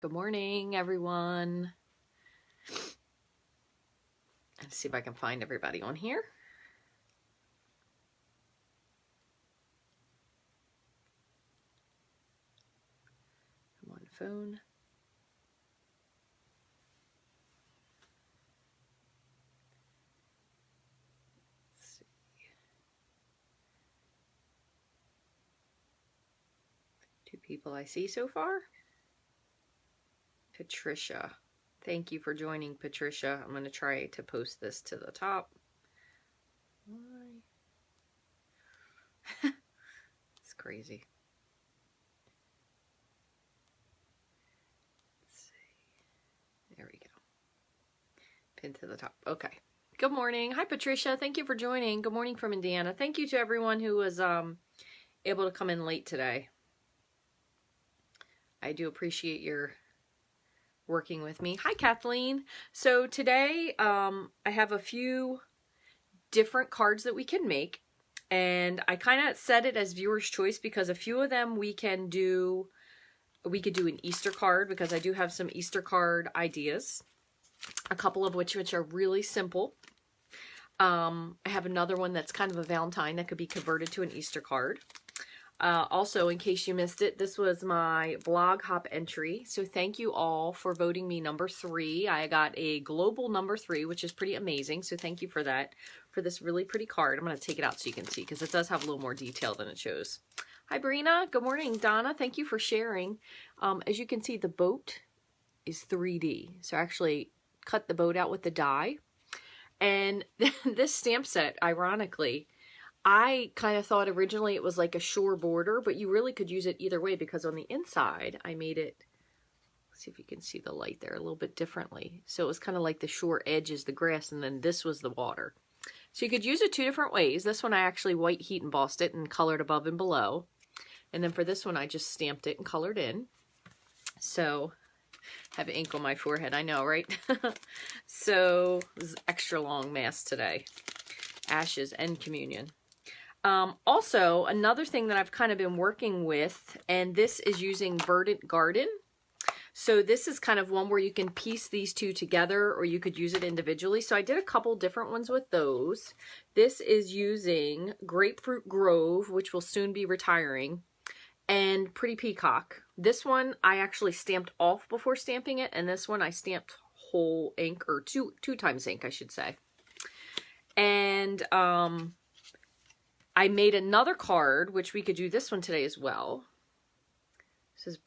Good morning, everyone. Let's see if I can find everybody on here. I'm on the phone. Let's see. Two people I see so far. Patricia. Thank you for joining, Patricia. I'm going to try to post this to the top. Why? It's crazy. Let's see. There we go. Pin to the top. Okay. Good morning. Hi, Patricia. Thank you for joining. Good morning from Indiana. Thank you to everyone who was able to come in late today. I do appreciate your working with me. Hi, Kathleen. So today I have a few different cards that we can make, and I kind of set it as viewer's choice because a few of them we could do an Easter card, because I do have some Easter card ideas, a couple of which are really simple. I have another one that's kind of a Valentine that could be converted to an Easter card. Also, in case you missed it, this was my blog hop entry. So thank you all for voting me number 3. I got a global number 3, which is pretty amazing. So thank you for that, for this really pretty card. I'm going to take it out so you can see, because it does have a little more detail than it shows. Hi, Brina. Good morning. Donna, thank you for sharing. As you can see, the boat is 3D. So I actually cut the boat out with the die. And this stamp set, ironically, I kind of thought originally it was like a shore border, but you really could use it either way, because on the inside I made it, let's see if you can see the light there, a little bit differently. So it was kind of like the shore edge is the grass, and then this was the water. So you could use it 2 different ways. This one I actually white heat embossed it and colored above and below. And then for this one I just stamped it and colored in. So I have ink on my forehead, I know, right? So this is extra long mass today. Ashes and communion. Also, another thing that I've kind of been working with, and this is using Verdant Garden. So this is kind of one where you can piece these two together, or you could use it individually. So I did a couple different ones with those. This is using Grapefruit Grove, which will soon be retiring, and Pretty Peacock. This one I actually stamped off before stamping it, and this one I stamped whole ink, or two times ink, I should say. And I made another card, which we could do this one today as well. This is a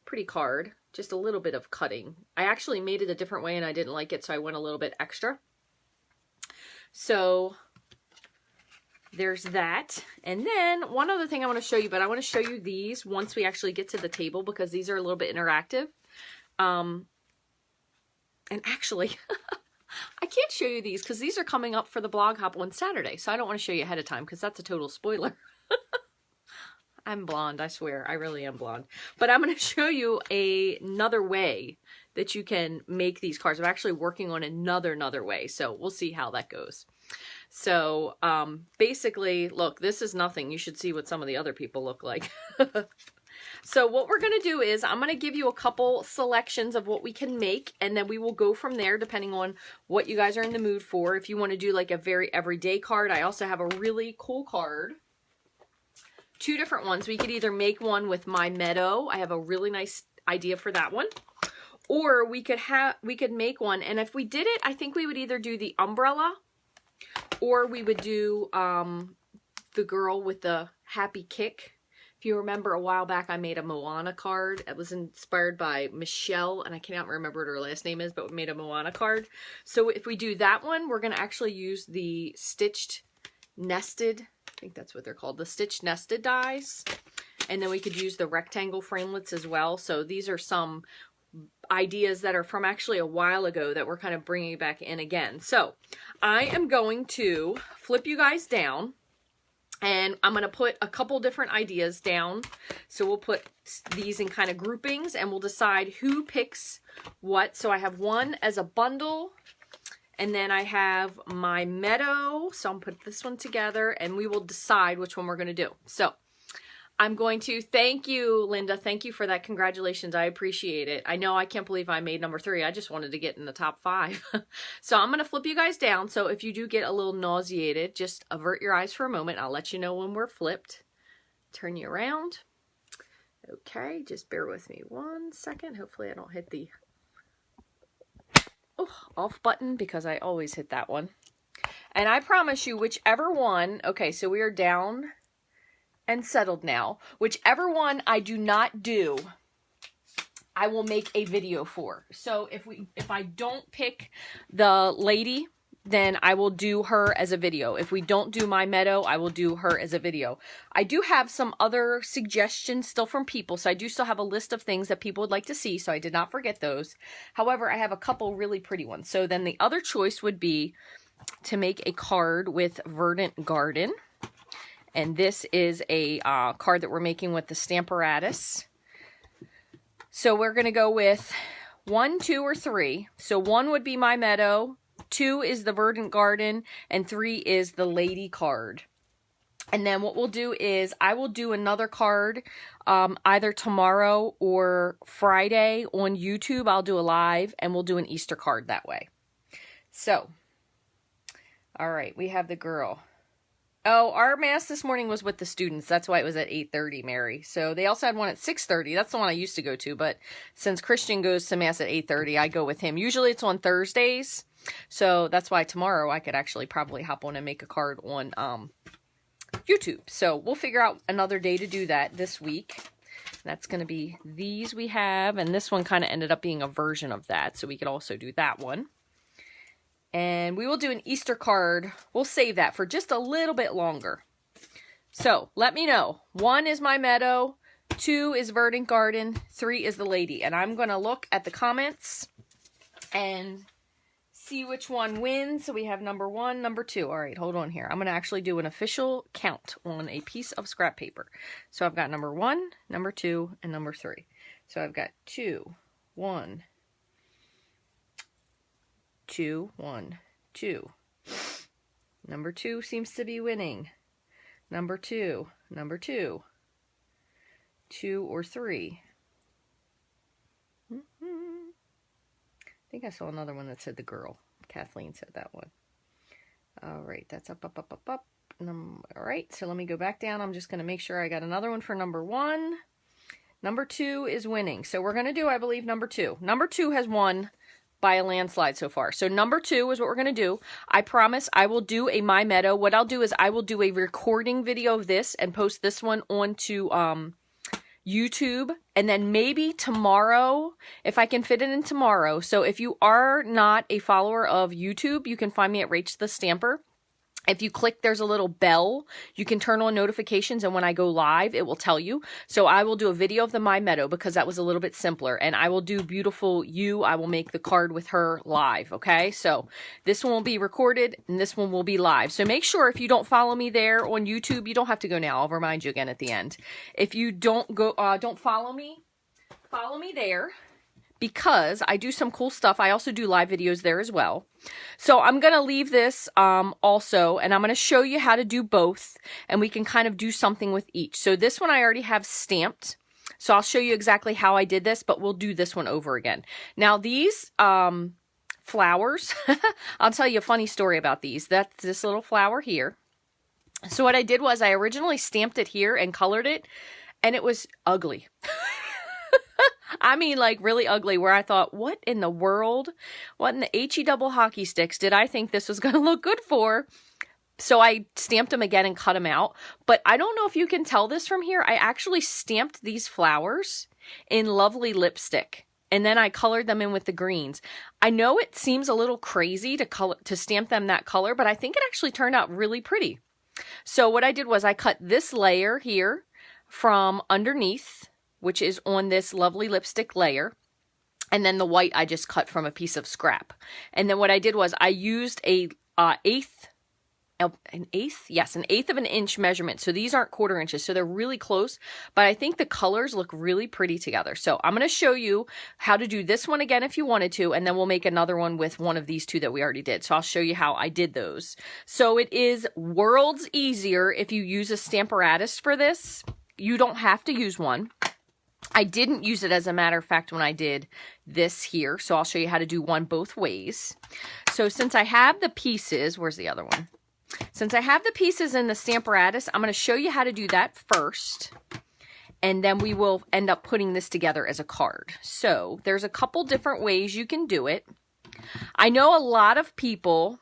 pretty card, just a little bit of cutting. I actually made it a different way and I didn't like it, so I went a little bit extra. So there's that. And then one other thing I want to show you, but I want to show you these once we actually get to the table, because these are a little bit interactive. And actually, I can't show you these because these are coming up for the blog hop on Saturday, so I don't want to show you ahead of time because that's a total spoiler. I'm blonde, I swear. I really am blonde. But I'm going to show you another way that you can make these cards. I'm actually working on another way, so we'll see how that goes. So basically, look, this is nothing. You should see what some of the other people look like. So what we're going to do is I'm going to give you a couple selections of what we can make, and then we will go from there depending on what you guys are in the mood for. If you want to do like a very everyday card, I also have a really cool card. 2 different ones. We could either make one with my meadow. I have a really nice idea for that one. Or we could make one, and if we did it, I think we would either do the umbrella, or we would do the girl with the happy kick. If you remember, a while back I made a Moana card. It was inspired by Michelle, and I cannot remember what her last name is, but we made a Moana card. So if we do that one, we're going to actually use the stitched nested, I think that's what they're called, the stitched nested dies. And then we could use the rectangle framelits as well. So these are some ideas that are from actually a while ago that we're kind of bringing back in again. So I am going to flip you guys down, and I'm going to put a couple different ideas down. So we'll put these in kind of groupings, and we'll decide who picks what. So I have one as a bundle, and then I have my meadow. So I'm going to put this one together, and we will decide which one we're going to do. So I'm going to thank you, Linda. Thank you for that. Congratulations. I appreciate it. I know I can't believe I made number 3. I just wanted to get in the top 5. So I'm going to flip you guys down. So if you do get a little nauseated, just avert your eyes for a moment. I'll let you know when we're flipped. Turn you around. Okay, just bear with me 1 second. Hopefully I don't hit the off button because I always hit that one. And I promise you, whichever one, okay, so we are down and settled now. Whichever one I do not do, I will make a video for. So if I don't pick the lady, then I will do her as a video. If we don't do my meadow, I will do her as a video. I do have some other suggestions still from people, so I do still have a list of things that people would like to see, so I did not forget those. However, I have a couple really pretty ones. So then the other choice would be to make a card with Verdant Garden. And this is a card that we're making with the Stamparatus. So we're going to go with 1, 2, or 3. So 1 would be my meadow, 2 is the Verdant Garden, and 3 is the lady card. And then what we'll do is I will do another card either tomorrow or Friday on YouTube. I'll do a live and we'll do an Easter card that way. So, all right, we have the girl. Oh, our mass this morning was with the students. That's why it was at 8:30, Mary. So they also had one at 6:30. That's the one I used to go to. But since Christian goes to mass at 8:30, I go with him. Usually it's on Thursdays. So that's why tomorrow I could actually probably hop on and make a card on YouTube. So we'll figure out another day to do that this week. That's going to be these we have. And this one kind of ended up being a version of that. So we could also do that one. And we will do an Easter card. We'll save that for just a little bit longer. So let me know. 1 is my meadow. 2 is Verdant Garden. 3 is the lady. And I'm going to look at the comments and see which one wins. So we have number 1, number 2. All right, hold on here. I'm going to actually do an official count on a piece of scrap paper. So I've got number 1, number 2, and number 3. So I've got 2, 1, 2, 1, 2. Number 2 seems to be winning. Number 2, number 2, 2 or 3. I think I saw another one that said the girl. Kathleen said that one. All right, that's up, up, up, up, up. All right, so let me go back down. I'm just going to make sure I got another one for number 1. Number 2 is winning. So we're going to do, I believe, number 2. Number 2 has won by a landslide so far. So number 2 is what we're going to do. I promise I will do a My Meadow. What I'll do is I will do a recording video of this and post this one onto YouTube. And then maybe tomorrow, if I can fit it in tomorrow. So if you are not a follower of YouTube, you can find me at Rachthestamper. If you click, there's a little bell. You can turn on notifications, and when I go live, it will tell you. So I will do a video of the My Meadow because that was a little bit simpler. And I will do Beautiful You. I will make the card with her live, okay? So this one will be recorded, and this one will be live. So make sure if you don't follow me there on YouTube, you don't have to go now. I'll remind you again at the end. If you don't follow me there, because I do some cool stuff. I also do live videos there as well. So I'm going to leave this also, and I'm going to show you how to do both, and we can kind of do something with each. So this one I already have stamped, so I'll show you exactly how I did this, but we'll do this one over again. Now these flowers, I'll tell you a funny story about these. That's this little flower here. So what I did was I originally stamped it here and colored it, and it was ugly. I mean, like, really ugly, where I thought, what in the world? What in the HE double hockey sticks did I think this was going to look good for? So I stamped them again and cut them out. But I don't know if you can tell this from here. I actually stamped these flowers in lovely lipstick. And then I colored them in with the greens. I know it seems a little crazy to stamp them that color, but I think it actually turned out really pretty. So what I did was I cut this layer here from underneath, which is on this lovely lipstick layer. And then the white I just cut from a piece of scrap. And then what I did was I used an eighth of an inch measurement. So these aren't 1/4 inches, so they're really close. But I think the colors look really pretty together. So I'm going to show you how to do this one again if you wanted to, and then we'll make another one with one of these two that we already did. So I'll show you how I did those. So it is worlds easier if you use a Stamparatus for this. you don't have to use one. I didn't use it, as a matter of fact, when I did this here. So I'll show you how to do one both ways. So since I have the pieces, where's the other one? Since I have the pieces in the Stamparatus, I'm going to show you how to do that first. And then we will end up putting this together as a card. So there's a couple different ways you can do it. I know a lot of people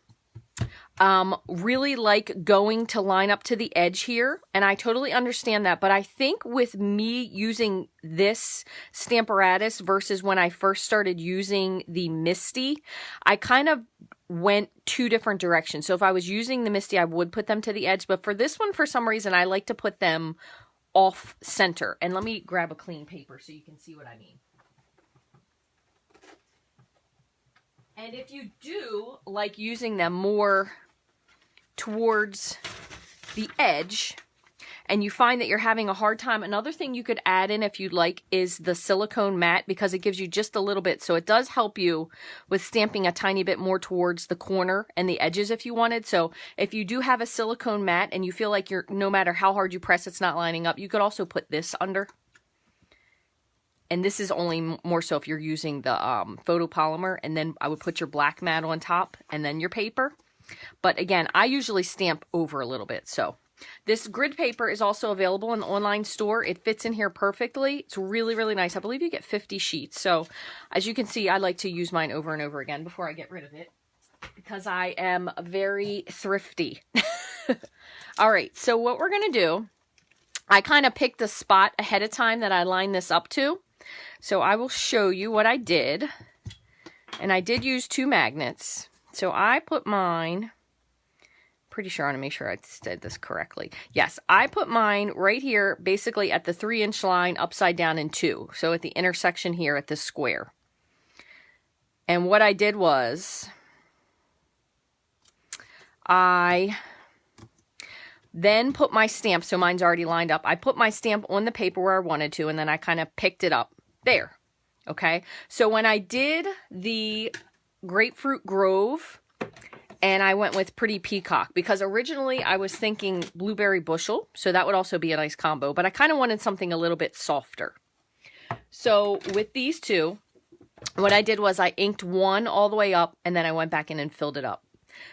really like going to line up to the edge here, and I totally understand that, but I think with me using this Stamparatus versus when I first started using the Misty, I kind of went two different directions. So if I was using the Misty, I would put them to the edge, but for this one, for some reason, I like to put them off center. And let me grab a clean paper so you can see what I mean. And if you do like using them more towards the edge and you find that you're having a hard time, another thing you could add in if you'd like is the silicone mat, because it gives you just a little bit. So it does help you with stamping a tiny bit more towards the corner and the edges if you wanted. So if you do have a silicone mat and you feel like you're, no matter how hard you press, it's not lining up, you could also put this under. And this is only more so if you're using the photopolymer, and then I would put your black mat on top and then your paper. But again, I usually stamp over a little bit. So this grid paper is also available in the online store. It fits in here perfectly. It's really, really nice. I believe you get 50 sheets. So as you can see, I like to use mine over and over again before I get rid of it, because I am very thrifty. All right, so what we're going to do, I kind of picked a spot ahead of time that I lined this up to. So I will show you what I did. And I did use 2 magnets. So I put mine, pretty sure I want to make sure I said this correctly. Yes, I put mine right here, basically at the 3-inch line, upside down in 2. So at the intersection here at this square. And what I did was, I then put my stamp, so mine's already lined up. I put my stamp on the paper where I wanted to, and then I kind of picked it up there. Okay, so when I did the Grapefruit Grove, and I went with Pretty Peacock, because originally I was thinking Blueberry Bushel, so that would also be a nice combo, but I kind of wanted something a little bit softer. So with these two, what I did was I inked one all the way up, and then I went back in and filled it up.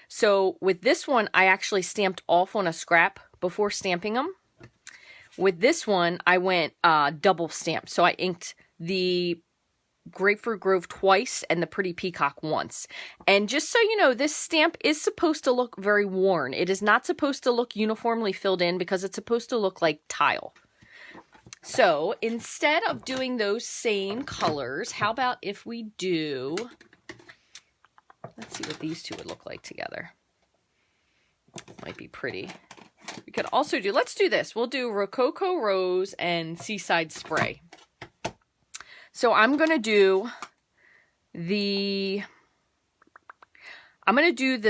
So with this one, I actually stamped off on a scrap before stamping them. With this one, I went double stamp. So I inked the Grapefruit Grove twice and the Pretty Peacock once. And just so you know, this stamp is supposed to look very worn. It is not supposed to look uniformly filled in, because it's supposed to look like tile. So instead of doing those same colors, how about if we do... Let's see what these two would look like together. Might be pretty. We could also do, let's do this. We'll do Rococo Rose and Seaside Spray. So I'm going to do the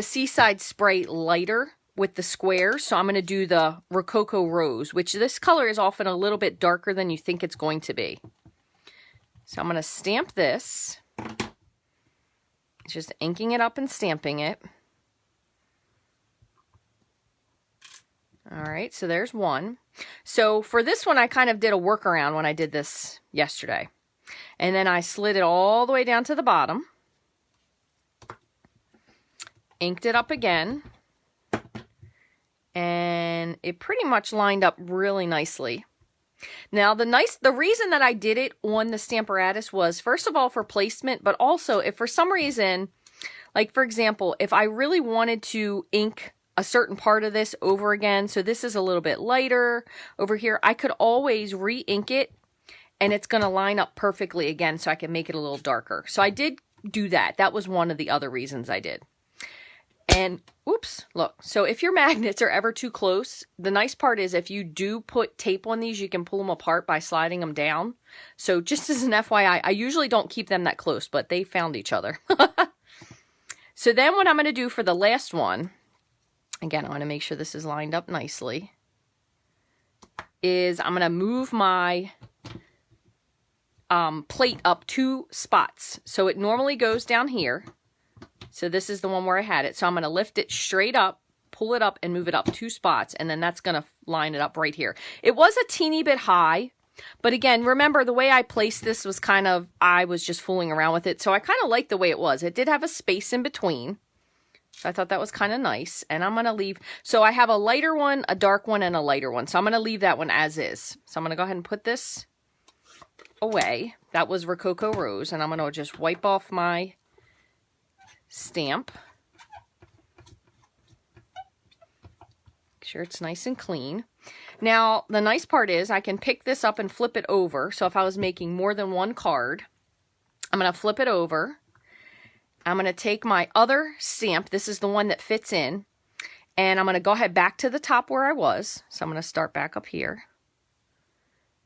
Seaside Spray lighter with the squares. So I'm going to do the Rococo Rose, which this color is often a little bit darker than you think it's going to be. So I'm going to stamp this. Just inking it up and stamping it. All right, so there's one. So for this one, I kind of did a workaround when I did this yesterday. And then I slid it all the way down to the bottom. Inked it up again. And it pretty much lined up really nicely. Now, the reason that I did it on the Stamparatus was, first of all, for placement, but also if for some reason, like for example, if I really wanted to ink a certain part of this over again, so this is a little bit lighter over here, I could always re-ink it, and it's going to line up perfectly again, so I can make it a little darker. So I did do that. That was one of the other reasons I did. And, oops, look. So if your magnets are ever too close, the nice part is if you do put tape on these, you can pull them apart by sliding them down. So just as an FYI, I usually don't keep them that close, but they found each other. So then what I'm going to do for the last one, again, I want to make sure this is lined up nicely, is I'm going to move my plate up 2 spots. So it normally goes down here. So this is the one where I had it. So I'm going to lift it straight up, pull it up and move it up 2 spots, and then that's going to line it up right here. It was a teeny bit high, but again, remember the way I placed this was kind of, I was just fooling around with it, so I kind of liked the way it was. It did have a space in between, so I thought that was kind of nice, and I'm going to leave, so I have a lighter one, a dark one, and a lighter one, so I'm going to leave that one as is. So I'm going to go ahead and put this away. That was Rococo Rose, and I'm going to just wipe off my stamp. Make sure it's nice and clean. Now, the nice part is I can pick this up and flip it over. So if I was making more than one card, I'm going to flip it over. I'm going to take my other stamp. This is the one that fits in. And I'm going to go ahead back to the top where I was. So I'm going to start back up here.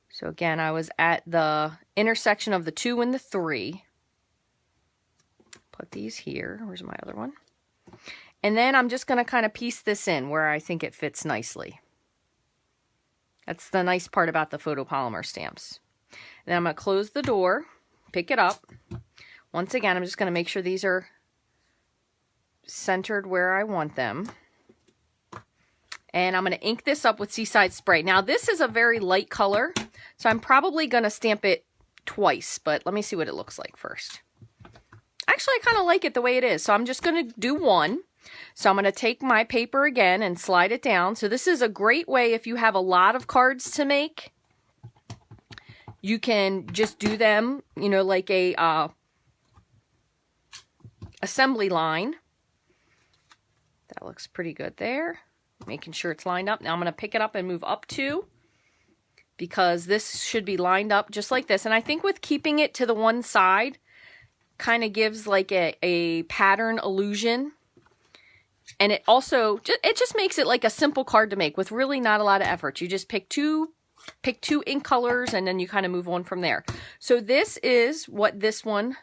So again, I was at the intersection of the 2 and the 3. Put these here. Where's my other one? And then I'm just going to kind of piece this in where I think it fits nicely. That's the nice part about the photopolymer stamps. Then I'm going to close the door, pick it up. Once again, I'm just going to make sure these are centered where I want them. And I'm going to ink this up with Seaside Spray. Now, this is a very light color, so I'm probably going to stamp it twice, but let me see what it looks like first. Actually, I kind of like it the way it is, so I'm just going to do one. So I'm going to take my paper again and slide it down. So this is a great way if you have a lot of cards to make. You can just do them, you know, like a assembly line. That looks pretty good there. Making sure it's lined up. Now I'm going to pick it up and move up 2 because this should be lined up just like this. And I think with keeping it to the one side kind of gives like a pattern illusion. And it also, it just makes it like a simple card to make with really not a lot of effort. You just pick two ink colors and then you kind of move on from there. So this is what this one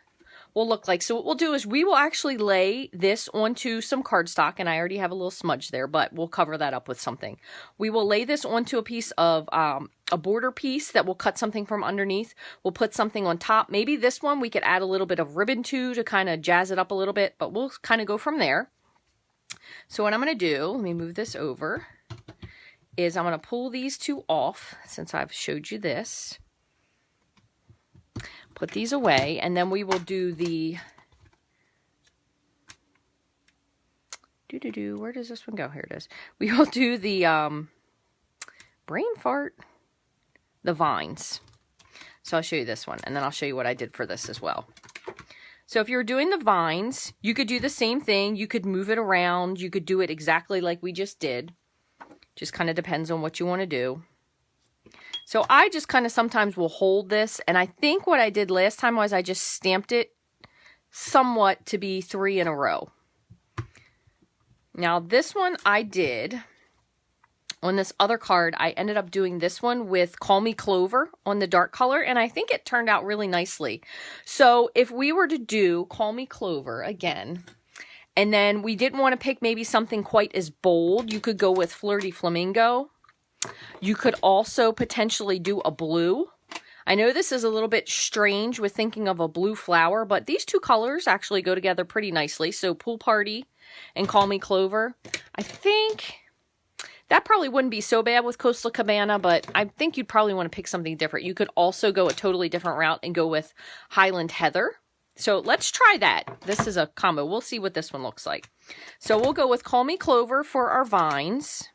will look like. So what we'll do is we will actually lay this onto some cardstock, and I already have a little smudge there, but we'll cover that up with something. We will lay this onto a piece of a border piece that we'll cut something from underneath. We'll put something on top. Maybe this one we could add a little bit of ribbon to kind of jazz it up a little bit, but we'll kind of go from there. So what I'm going to do, let me move this over, is I'm going to pull these 2 off since I've showed you this. Put these away, and then we will do the where does this one go? Here it is. We will do the brain fart, the vines. So I'll show you this one, and then I'll show you what I did for this as well. So if you're doing the vines, you could do the same thing. You could move it around. You could do it exactly like we just did. Just kind of depends on what you want to do. So I just kind of sometimes will hold this, and I think what I did last time was I just stamped it somewhat to be 3 in a row. Now this one I did on this other card. I ended up doing this one with Call Me Clover on the dark color, and I think it turned out really nicely. So if we were to do Call Me Clover again, and then we didn't want to pick maybe something quite as bold, you could go with Flirty Flamingo. You could also potentially do a blue. I know this is a little bit strange with thinking of a blue flower, but these 2 colors actually go together pretty nicely. So Pool Party and Call Me Clover. I think that probably wouldn't be so bad with Coastal Cabana, but I think you'd probably want to pick something different. You could also go a totally different route and go with Highland Heather. So let's try that. This is a combo. We'll see what this one looks like. So we'll go with Call Me Clover for our vines.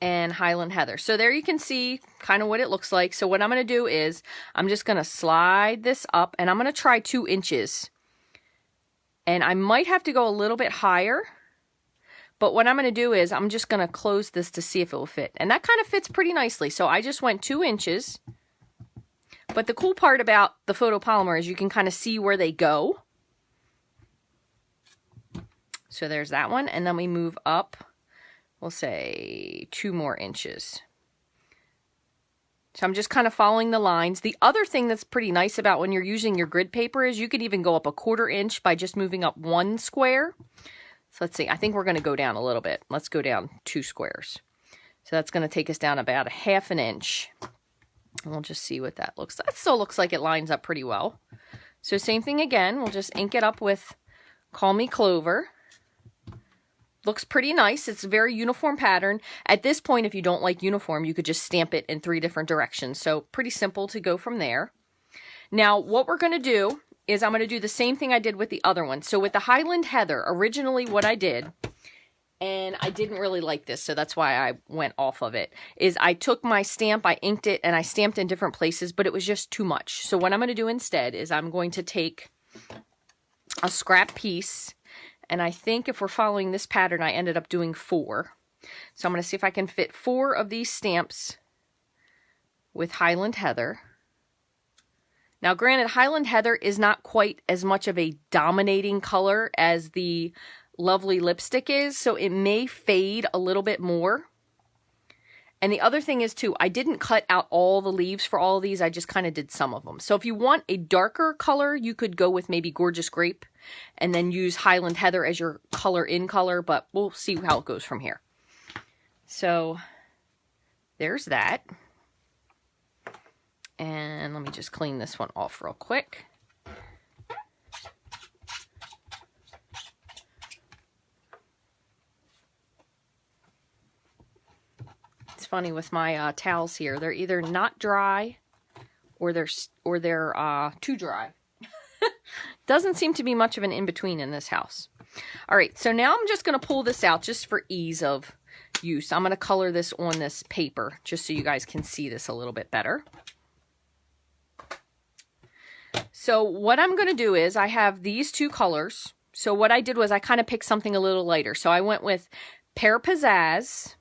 And Highland Heather. So there you can see kind of what it looks like. So what I'm going to do is I'm just going to slide this up, and I'm going to try 2 inches. And I might have to go a little bit higher, but what I'm going to do is I'm just going to close this to see if it will fit. And that kind of fits pretty nicely. So I just went 2 inches. But the cool part about the photopolymer is you can kind of see where they go. So there's that one. And then we move up, we'll say 2 more inches. So I'm just kind of following the lines. The other thing that's pretty nice about when you're using your grid paper is you could even go up a 1/4 inch by just moving up 1 square. So let's see, I think we're going to go down a little bit. Let's go down 2 squares. So that's going to take us down about 1/2 inch. And we'll just see what that looks like. That still looks like it lines up pretty well. So same thing again, we'll just ink it up with Call Me Clover. Looks pretty nice. It's a very uniform pattern. At this point, if you don't like uniform, you could just stamp it in 3 different directions. So pretty simple to go from there. Now, what we're going to do is I'm going to do the same thing I did with the other one. So with the Highland Heather, originally what I did, and I didn't really like this, so that's why I went off of it, is I took my stamp, I inked it, and I stamped in different places, but it was just too much. So what I'm going to do instead is I'm going to take a scrap piece, and I think if we're following this pattern, I ended up doing 4. So I'm going to see if I can fit 4 of these stamps with Highland Heather. Now, granted, Highland Heather is not quite as much of a dominating color as the Lovely Lipstick is, so it may fade a little bit more. And the other thing is, too, I didn't cut out all the leaves for all of these. I just kind of did some of them. So if you want a darker color, you could go with maybe Gorgeous Grape and then use Highland Heather as your color in color, but we'll see how it goes from here. So there's that. And let me just clean this one off real quick. It's funny with my towels here. They're either not dry or they're too dry. Doesn't seem to be much of an in-between in this house. All right, so now I'm just going to pull this out just for ease of use. I'm going to color this on this paper just so you guys can see this a little bit better. So what I'm going to do is I have these 2 colors. So what I did was I kind of picked something a little lighter. So I went with Pear Pizzazz,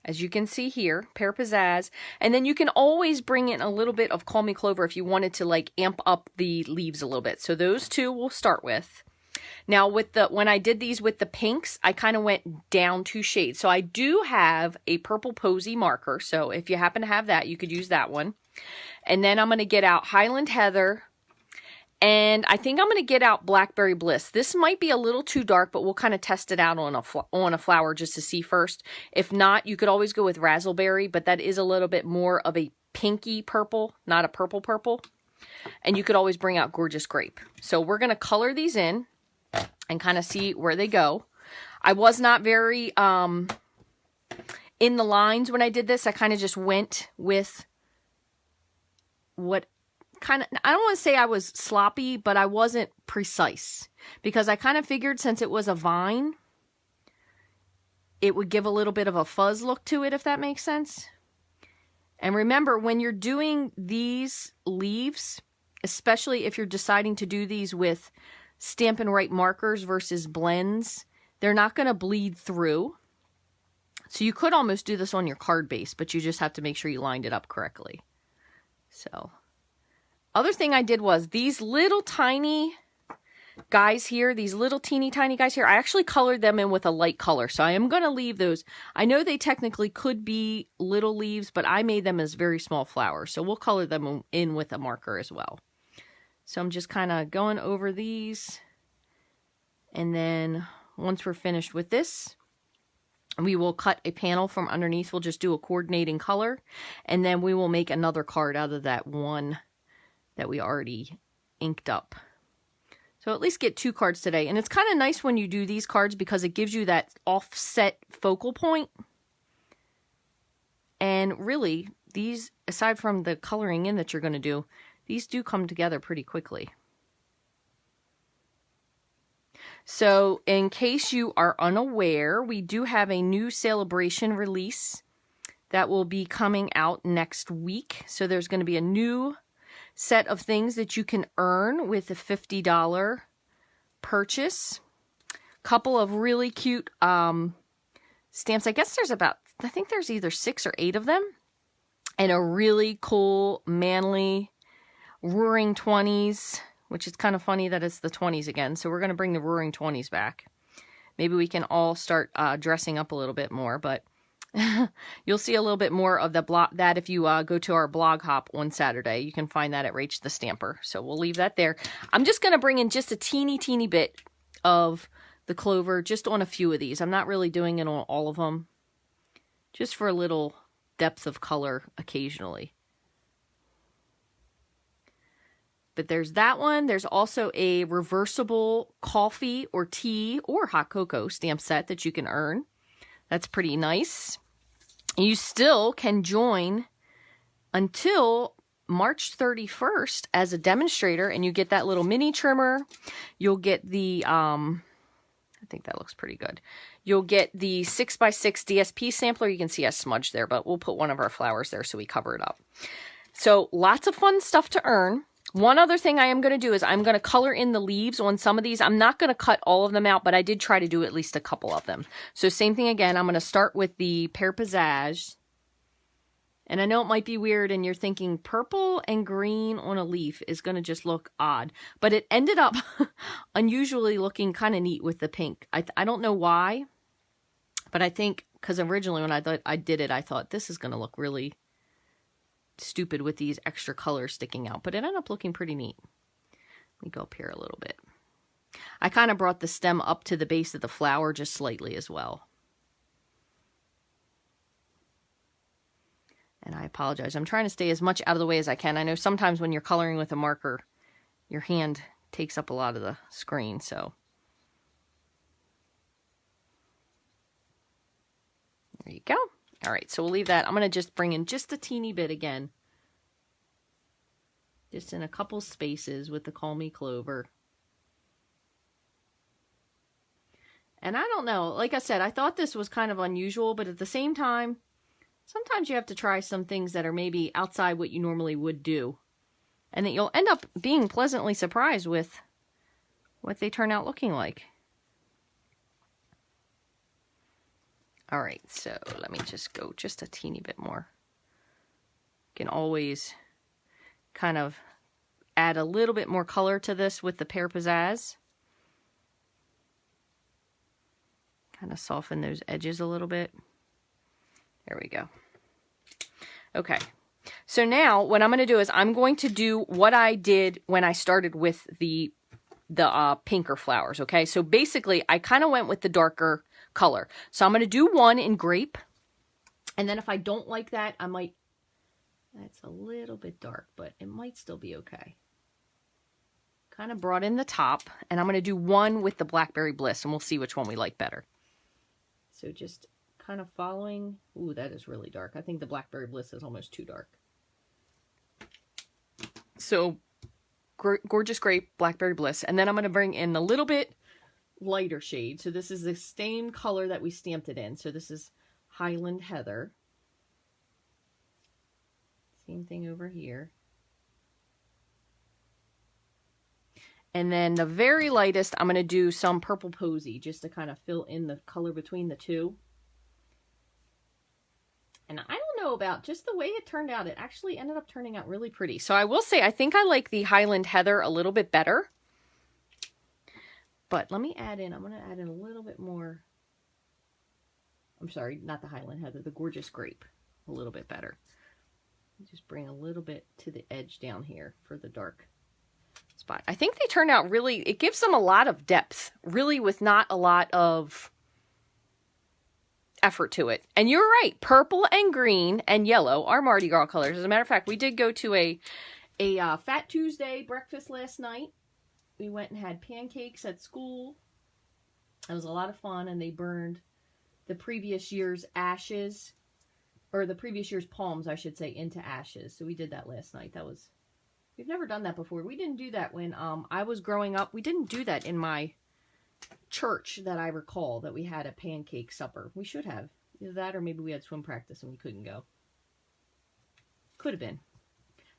as you can see here, Pear Pizzazz. And then you can always bring in a little bit of Call Me Clover if you wanted to like amp up the leaves a little bit. So those 2 we'll start with. Now when I did these with the pinks, I kind of went down 2 shades. So I do have a purple posy marker. So if you happen to have that, you could use that one. And then I'm going to get out Highland Heather. And I think I'm going to get out Blackberry Bliss. This might be a little too dark, but we'll kind of test it out on a flower just to see first. If not, you could always go with Razzleberry, but that is a little bit more of a pinky purple, not a purple purple. And you could always bring out Gorgeous Grape. So we're going to color these in and kind of see where they go. I was not very in the lines when I did this. I kind of just went with what kind of, I don't want to say I was sloppy, but I wasn't precise because I kind of figured since it was a vine, it would give a little bit of a fuzz look to it, if that makes sense. And remember, when you're doing these leaves, especially if you're deciding to do these with Stampin' Right markers versus blends, they're not going to bleed through. So you could almost do this on your card base, but you just have to make sure you lined it up correctly. So, other thing I did was these little tiny guys here, these little teeny tiny guys here, I actually colored them in with a light color. So I am going to leave those. I know they technically could be little leaves, but I made them as very small flowers. So we'll color them in with a marker as well. So I'm just kind of going over these. And then once we're finished with this, we will cut a panel from underneath. We'll just do a coordinating color. And then we will make another card out of that one that we already inked up. So at least get 2 cards today. And it's kind of nice when you do these cards because it gives you that offset focal point. And really, these, aside from the coloring in that you're going to do, these do come together pretty quickly. So in case you are unaware, we do have a new celebration release that will be coming out next week. So there's going to be a new set of things that you can earn with a $50 purchase. Couple of really cute stamps. I guess I think there's either 6 or 8 of them. And a really cool, manly, Roaring 20s, which is kind of funny that it's the 20s again. So we're going to bring the Roaring 20s back. Maybe we can all start dressing up a little bit more, but you'll see a little bit more of that if you go to our blog hop on Saturday. You can find that at Rachthestamper. So we'll leave that there. I'm just going to bring in just a teeny bit of the clover just on a few of these. I'm not really doing it on all of them. Just for a little depth of color occasionally. But there's that one. There's also a reversible coffee or tea or hot cocoa stamp set that you can earn. That's pretty nice. You still can join until March 31st as a demonstrator, and you get that little mini trimmer. You'll get the, I think that looks pretty good. You'll get the 6x6 DSP sampler. You can see a smudge there, but we'll put one of our flowers there so we cover it up. So lots of fun stuff to earn. One other thing I am going to do is I'm going to color in the leaves on some of these. I'm not going to cut all of them out, but I did try to do at least a couple of them. So same thing again. I'm going to start with the Pear Pizzazz. And I know it might be weird and you're thinking purple and green on a leaf is going to just look odd. But it ended up unusually looking kind of neat with the pink. I don't know why, but I think because originally when I did it, I thought this is going to look really stupid with these extra colors sticking out, but it ended up looking pretty neat. Let me go up here a little bit. I kind of brought the stem up to the base of the flower just slightly as well. And I apologize. I'm trying to stay as much out of the way as I can. I know sometimes when you're coloring with a marker, your hand takes up a lot of the screen, so. There you go. All right, so we'll leave that. I'm going to just bring in just a teeny bit again. Just in a couple spaces with the Call Me Clover. And I don't know, like I said, I thought this was kind of unusual, but at the same time, sometimes you have to try some things that are maybe outside what you normally would do. And that you'll end up being pleasantly surprised with what they turn out looking like. All right, so let me just go just a teeny bit more. You can always kind of add a little bit more color to this with the Pear Pizzazz. Kind of soften those edges a little bit. There we go. Okay, so now what I'm going to do is I'm going to do what I did when I started with the pinker flowers, okay? So basically, I kind of went with the darker color. So I'm going to do one in grape, and then if I don't like that, I might, that's a little bit dark, but it might still be okay. Kind of brought in the top, and I'm going to do one with the Blackberry Bliss, and we'll see which one we like better. So just kind of following, ooh, that is really dark. I think the Blackberry Bliss is almost too dark. So Gorgeous Grape, Blackberry Bliss, and then I'm going to bring in a little bit lighter shade. So this is the same color that we stamped it in. So this is Highland Heather. Same thing over here. And then the very lightest, I'm going to do some Purple Posy just to kind of fill in the color between the two. And I don't know about just the way it turned out. It actually ended up turning out really pretty. So I will say, I think I like the Highland Heather a little bit better. But let me add in, I'm going to add in a little bit more. I'm sorry, not the Highland Heather, the Gorgeous Grape. A little bit better. Just bring a little bit to the edge down here for the dark spot. I think they turned out really, it gives them a lot of depth, really, with not a lot of effort to it. And you're right, purple and green and yellow are Mardi Gras colors. As a matter of fact, we did go to a Fat Tuesday breakfast last night. We went and had pancakes at school. It was a lot of fun, and they burned the previous year's ashes, or the previous year's palms, I should say, into ashes. So we did that last night. That was, we've never done that before. We didn't do that when I was growing up. We didn't do that in my church that I recall, that we had a pancake supper. We should have. Either that or maybe we had swim practice and we couldn't go. Could have been.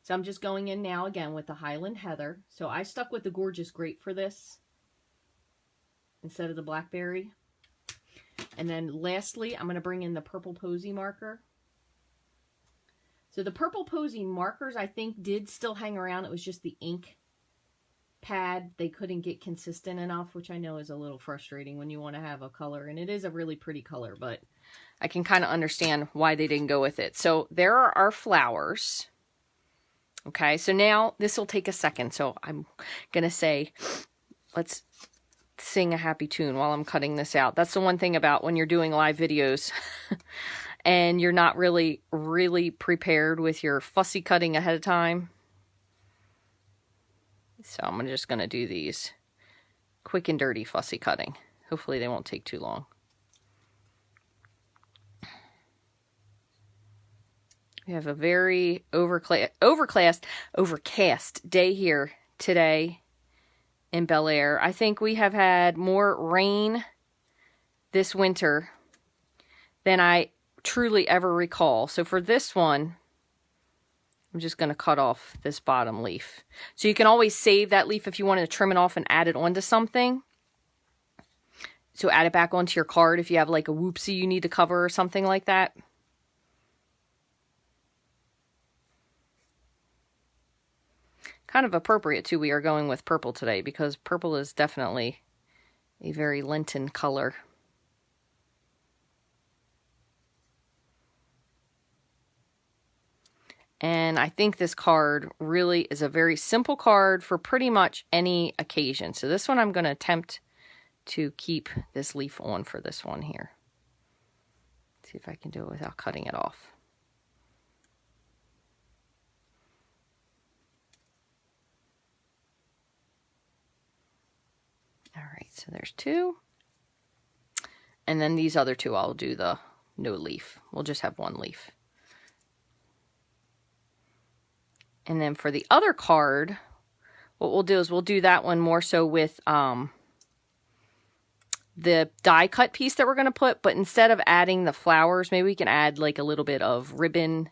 So I'm just going in now again with the Highland Heather. So I stuck with the Gorgeous Grape for this instead of the Blackberry. And then lastly, I'm going to bring in the Purple Posy marker. So the Purple Posy markers, I think, did still hang around. It was just the ink pad. They couldn't get consistent enough, which I know is a little frustrating when you want to have a color. And it is a really pretty color, but I can kind of understand why they didn't go with it. So there are our flowers. Okay, so now this will take a second. So I'm going to say, let's sing a happy tune while I'm cutting this out. That's the one thing about when you're doing live videos and you're not really prepared with your fussy cutting ahead of time. So I'm just going to do these quick and dirty fussy cutting. Hopefully they won't take too long. We have a very overcast day here today in Bel Air. I think we have had more rain this winter than I truly ever recall. So for this one, I'm just going to cut off this bottom leaf. So you can always save that leaf if you wanted to trim it off and add it onto something. So add it back onto your card if you have like a whoopsie you need to cover or something like that. Kind of appropriate too, we are going with purple today because purple is definitely a very Lenten color. And I think this card really is a very simple card for pretty much any occasion. So this one I'm going to attempt to keep this leaf on for this one here. See if I can do it without cutting it off. All right, so there's two. And then these other two I'll do the no leaf. We'll just have one leaf. And then for the other card, what we'll do is we'll do that one more so with the die cut piece that we're going to put, but instead of adding the flowers, maybe we can add like a little bit of ribbon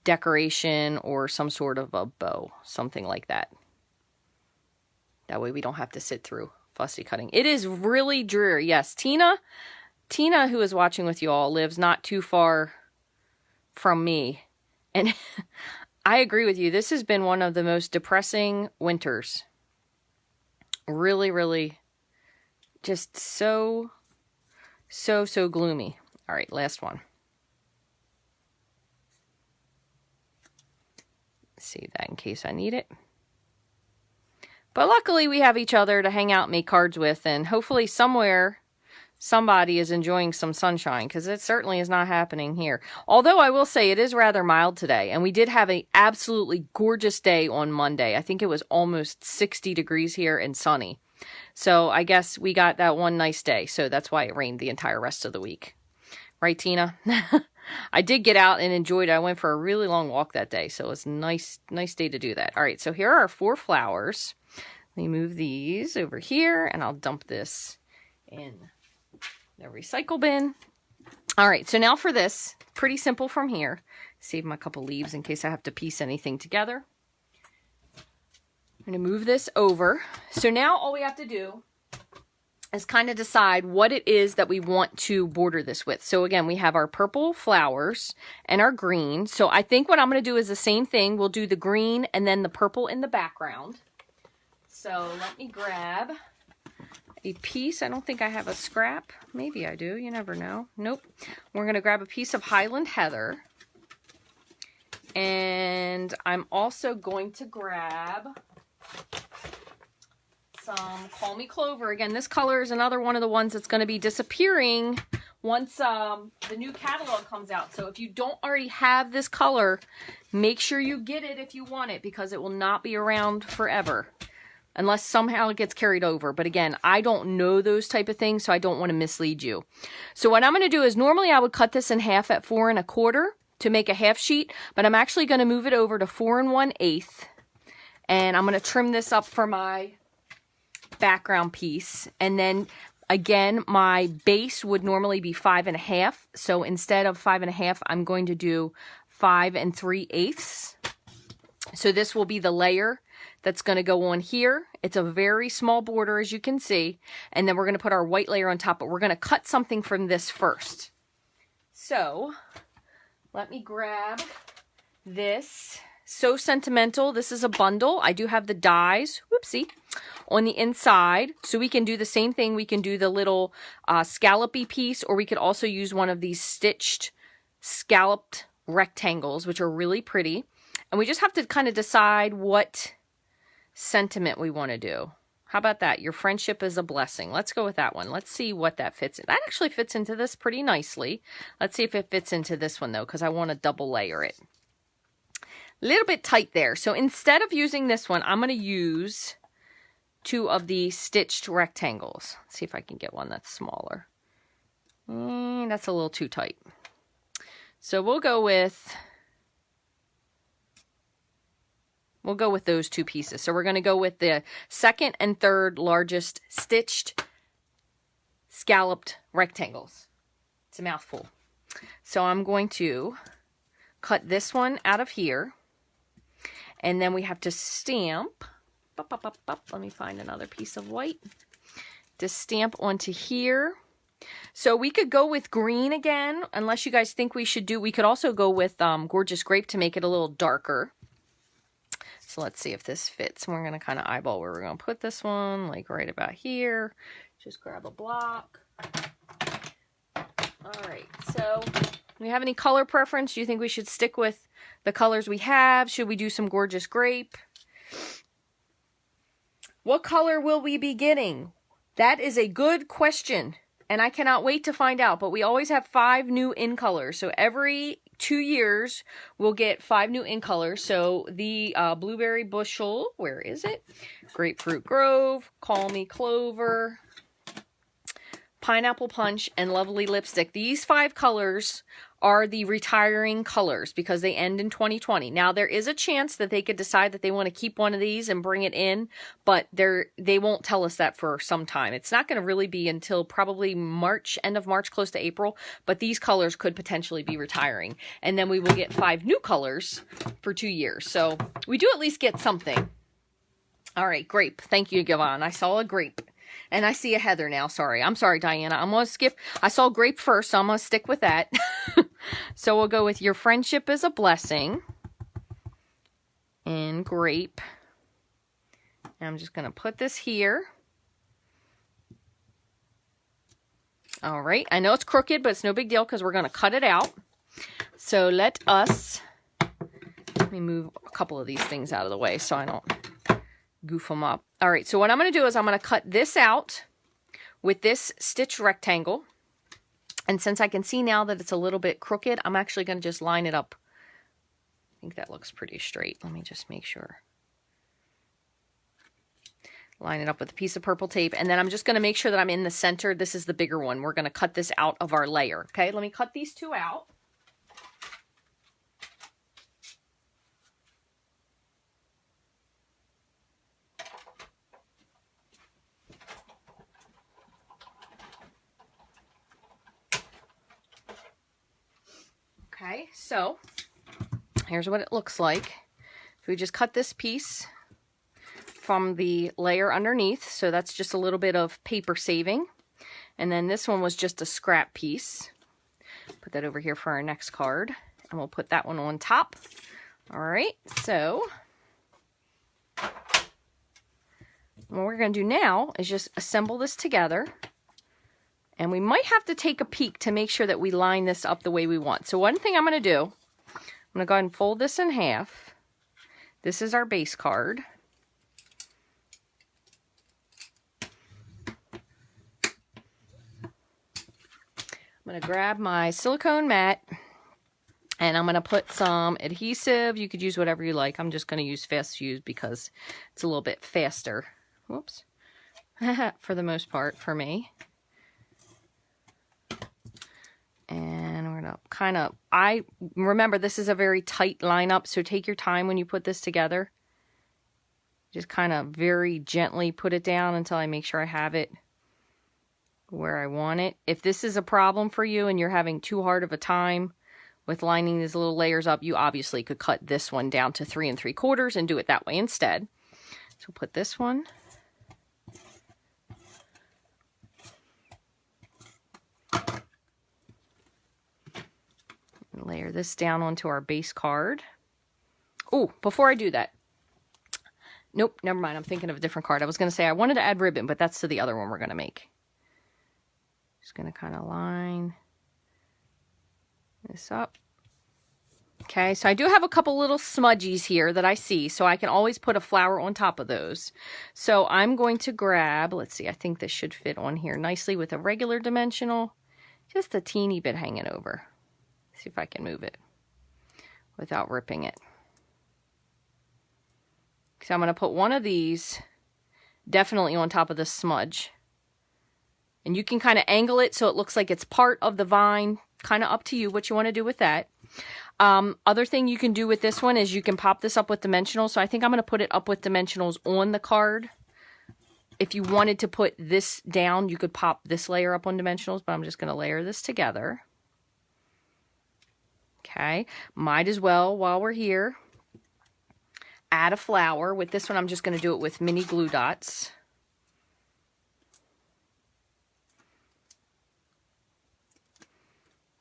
decoration or some sort of a bow, something like that. That way we don't have to sit through fussy cutting. It is really dreary. Yes, Tina, who is watching with you all, lives not too far from me. And I agree with you. This has been one of the most depressing winters. Really, really just so gloomy. All right, last one. Save that in case I need it. But luckily we have each other to hang out and make cards with, and hopefully somewhere somebody is enjoying some sunshine, because it certainly is not happening here. Although I will say it is rather mild today, and we did have an absolutely gorgeous day on Monday. I think it was almost 60 degrees here and sunny. So I guess we got that one nice day, so that's why it rained the entire rest of the week. Right, Tina? I did get out and enjoyed it. I went for a really long walk that day, so it was a nice day to do that. All right, so here are our 4 flowers. Let me move these over here, and I'll dump this in the recycle bin. All right, so now for this, pretty simple from here. Save my couple leaves in case I have to piece anything together. I'm going to move this over. So now all we have to do is kind of decide what it is that we want to border this with. So again, we have our purple flowers and our green. So I think what I'm going to do is the same thing. We'll do the green and then the purple in the background. So let me grab a piece. I don't think I have a scrap. Maybe I do. You never know. Nope. We're going to grab a piece of Highland Heather. And I'm also going to grab some Call Me Clover. Again, this color is another one of the ones that's going to be disappearing once the new catalog comes out. So if you don't already have this color, make sure you get it if you want it, because it will not be around forever unless somehow it gets carried over. But again, I don't know those type of things, so I don't want to mislead you. So what I'm going to do is normally I would cut this in half at 4 1/4 to make a half sheet, but I'm actually going to move it over to 4 1/8. And I'm going to trim this up for my background piece. And then again, my base would normally be 5 1/2. So instead of 5 1/2, I'm going to do 5 3/8. So this will be the layer that's going to go on here. It's a very small border, as you can see. And then we're going to put our white layer on top, but we're going to cut something from this first. So let me grab this. So Sentimental. This is a bundle. I do have the dies, whoopsie, on the inside. So we can do the same thing. We can do the little scallopy piece, or we could also use one of these stitched scalloped rectangles, which are really pretty. And we just have to kind of decide what sentiment we want to do. How about that? Your friendship is a blessing. Let's go with that one. Let's see what that fits in. That actually fits into this pretty nicely. Let's see if it fits into this one, though, because I want to double layer it. a little bit tight there. So instead of using this one, I'm going to use 2 of the stitched rectangles. Let's see if I can get one that's smaller. That's a little too tight. So we'll go with those 2 pieces. So we're going to go with the second and third largest stitched scalloped rectangles. It's a mouthful. So I'm going to cut this one out of here, and then we have to stamp. Let me find another piece of white to stamp onto here. So we could go with green again, unless you guys think we should do. We could also go with Gorgeous Grape to make it a little darker. So let's see if this fits. We're going to kind of eyeball where we're going to put this one, like right about here. Just grab a block. All right, so do we have any color preference? Do you think we should stick with the colors we have? Should we do some Gorgeous Grape? What color will we be getting? That is a good question, and I cannot wait to find out. But we always have 5 new in colors, so every 2 years we'll get 5 new in colors. So the Blueberry Bushel, where is it? Grapefruit Grove, Call Me Clover, Pineapple Punch, and Lovely Lipstick. These 5 colors are the retiring colors because they end in 2020. Now, there is a chance that they could decide that they want to keep one of these and bring it in, but they won't tell us that for some time. It's not going to really be until probably March, end of March, close to April, but these colors could potentially be retiring. And then we will get 5 new colors for 2 years. So we do at least get something. All right, grape. Thank you, Gavon. I saw a grape. And I see a heather now. Sorry. I'm sorry, Diana. I'm going to skip. I saw grape first, so I'm going to stick with that. So we'll go with Your Friendship is a Blessing. And grape. And I'm just going to put this here. All right. I know it's crooked, but it's no big deal because we're going to cut it out. So let me move a couple of these things out of the way so I don't goof them up. All right, so what I'm going to do is I'm going to cut this out with this stitch rectangle. And since I can see now that it's a little bit crooked, I'm actually going to just line it up. I think that looks pretty straight. Let me just make sure. Line it up with a piece of purple tape. And then I'm just going to make sure that I'm in the center. This is the bigger one. We're going to cut this out of our layer. Okay, let me cut these 2 out. Okay, so here's what it looks like. If we just cut this piece from the layer underneath, so that's just a little bit of paper saving. And then this one was just a scrap piece. Put that over here for our next card, and we'll put that one on top. All right, so what we're going to do now is just assemble this together. And we might have to take a peek to make sure that we line this up the way we want. So one thing I'm going to do, I'm going to go ahead and fold this in half. This is our base card. I'm going to grab my silicone mat, and I'm going to put some adhesive. You could use whatever you like. I'm just going to use Fast Fuse because it's a little bit faster. Whoops. For the most part, for me. And we're going to kind of, remember this is a very tight lineup, so take your time when you put this together. Just kind of very gently put it down until I make sure I have it where I want it. If this is a problem for you and you're having too hard of a time with lining these little layers up, you obviously could cut this one down to 3 3/4 and do it that way instead. So put this one. Layer this down onto our base card. Oh, before I do that. Nope, never mind. I'm thinking of a different card. I was going to say I wanted to add ribbon, but that's to the other one we're going to make. Just going to kind of line this up. Okay, so I do have a couple little smudgies here that I see, so I can always put a flower on top of those. So I'm going to grab, let's see, I think this should fit on here nicely with a regular dimensional. Just a teeny bit hanging over. See if I can move it without ripping it. So I'm going to put one of these definitely on top of this smudge. And you can kind of angle it so it looks like it's part of the vine. Kind of up to you what you want to do with that. Other thing you can do with this one is you can pop this up with dimensionals. So I think I'm going to put it up with dimensionals on the card. If you wanted to put this down, you could pop this layer up on dimensionals, but I'm just going to layer this together. Okay, might as well, while we're here, add a flower. With this one, I'm just going to do it with mini glue dots.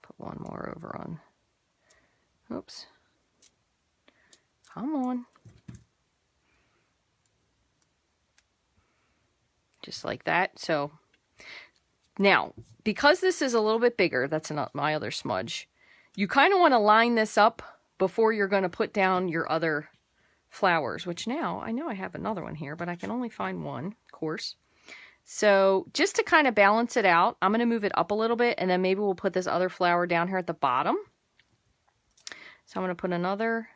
Put one more over on. Oops. Come on. Just like that. So now, because this is a little bit bigger, that's not my other smudge, you kind of want to line this up before you're going to put down your other flowers, which now I know I have another one here, but I can only find one, of course. So just to kind of balance it out, I'm going to move it up a little bit, and then maybe we'll put this other flower down here at the bottom. So I'm going to put another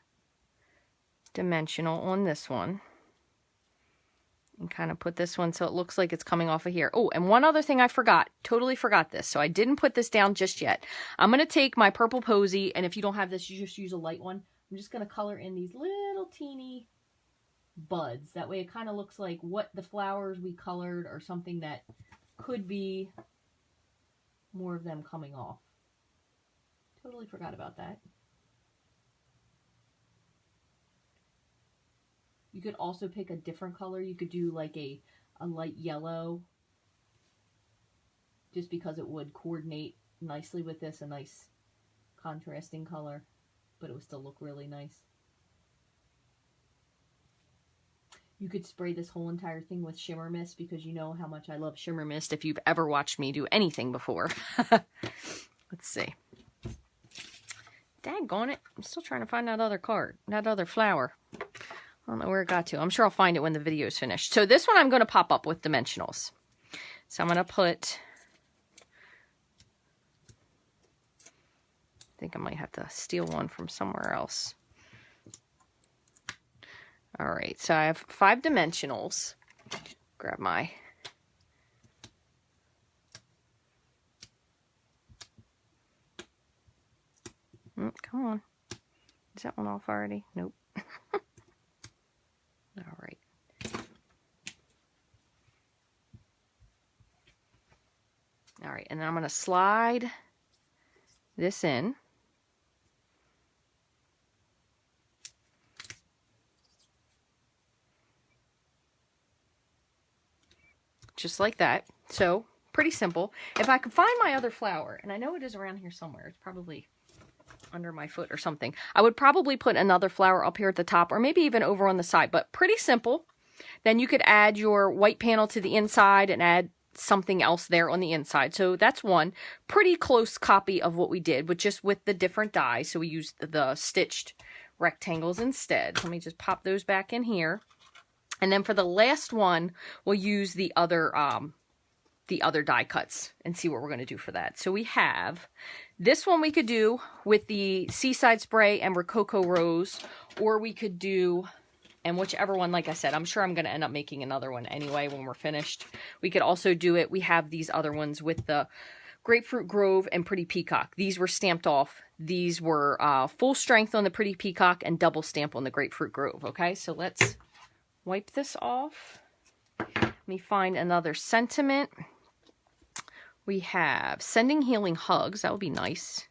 dimensional on this one. And kind of put this one so it looks like it's coming off of here. Oh, and one other thing I forgot. Totally forgot this. So I didn't put this down just yet. I'm going to take my purple posy, and if you don't have this, you just use a light one. I'm just going to color in these little teeny buds. That way it kind of looks like what the flowers we colored or something that could be more of them coming off. Totally forgot about that. You could also pick a different color. You could do like a light yellow, just because it would coordinate nicely with this, a nice contrasting color, but it would still look really nice. You could spray this whole entire thing with shimmer mist, because you know how much I love shimmer mist if you've ever watched me do anything before. Let's see. Daggone it. I'm still trying to find that other card, that other flower. I don't know where it got to. I'm sure I'll find it when the video is finished. So this one I'm going to pop up with dimensionals. So I'm going to put, I think I might have to steal one from somewhere else. All right, so I have 5 dimensionals. Grab my, come on. Is that one off already? Nope. All right. All right, and then I'm going to slide this in. Just like that. So, pretty simple. If I could find my other flower, and I know it is around here somewhere, it's probably under my foot or something, I would probably put another flower up here at the top, or maybe even over on the side, but pretty simple. Then you could add your white panel to the inside and add something else there on the inside. So that's one pretty close copy of what we did, but just with the different dies. So we used the stitched rectangles instead. Let me just pop those back in here. And then for the last one, we'll use the other die cuts and see what we're going to do for that. So we have this one we could do with the Seaside Spray and Rococo Rose, or we could do, and whichever one, like I said, I'm sure I'm going to end up making another one anyway when we're finished. We could also do it, we have these other ones with the Grapefruit Grove and Pretty Peacock. These were stamped off. These were full strength on the Pretty Peacock and double stamp on the Grapefruit Grove. Okay, so let's wipe this off. Let me find another sentiment. We have Sending Healing Hugs. That would be nice.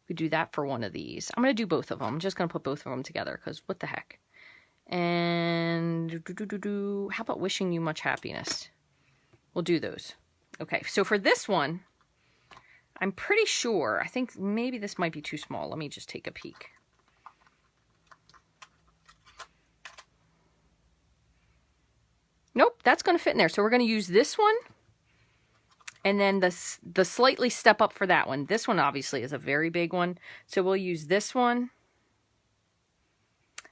We do that for one of these. I'm going to do both of them. I'm just going to put both of them together because what the heck. And how about Wishing You Much Happiness? We'll do those. Okay, so for this one, I'm pretty sure, I think maybe this might be too small. Let me just take a peek. Nope, that's going to fit in there. So we're going to use this one. And then the slightly step up for that one. This one obviously is a very big one. So we'll use this one.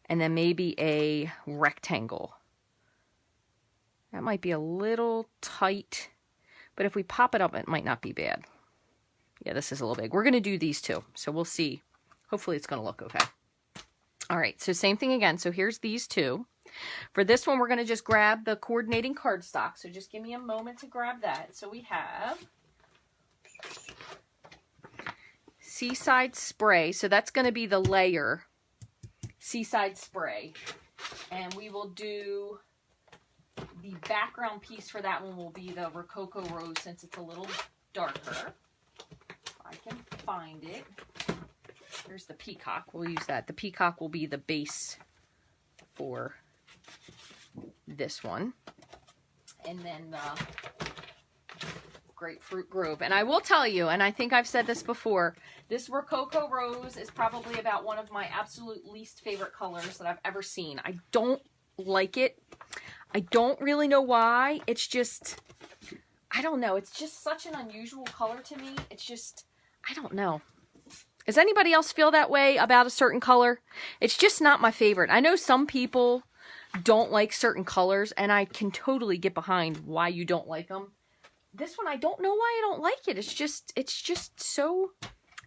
And then maybe a rectangle. That might be a little tight. But if we pop it up, it might not be bad. Yeah, this is a little big. We're going to do these two. So we'll see. Hopefully it's going to look okay. All right, so same thing again. So here's these two. For this one, we're going to just grab the coordinating cardstock. So just give me a moment to grab that. So we have Seaside Spray. So that's going to be the layer Seaside Spray. And we will do the background piece for that one will be the Rococo Rose since it's a little darker. If I can find it. Here's the peacock. We'll use that. The peacock will be the base for this one. And then the Grapefruit Grove. And I will tell you, and I think I've said this before, this Rococo Rose is probably about one of my absolute least favorite colors that I've ever seen. I don't like it. I don't really know why. It's just, I don't know. It's just such an unusual color to me. It's just, I don't know. Does anybody else feel that way about a certain color? It's just not my favorite. I know some people don't like certain colors, and I can totally get behind why you don't like them. This one, I don't know why I don't like it. It's just so,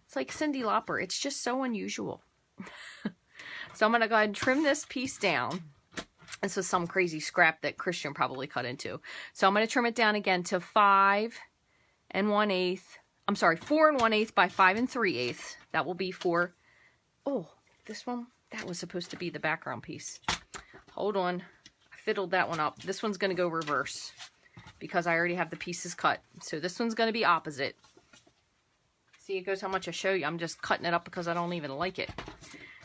it's like Cyndi Lauper. It's just so unusual. So I'm going to go ahead and trim this piece down. This is some crazy scrap that Christian probably cut into. So I'm going to trim it down again to 5 1/8. I'm sorry, 4 1/8 by 5 3/8. That will be for, oh, this one, that was supposed to be the background piece. Hold on. I fiddled that one up. This one's going to go reverse because I already have the pieces cut. So this one's going to be opposite. See, it goes how much I show you. I'm just cutting it up because I don't even like it.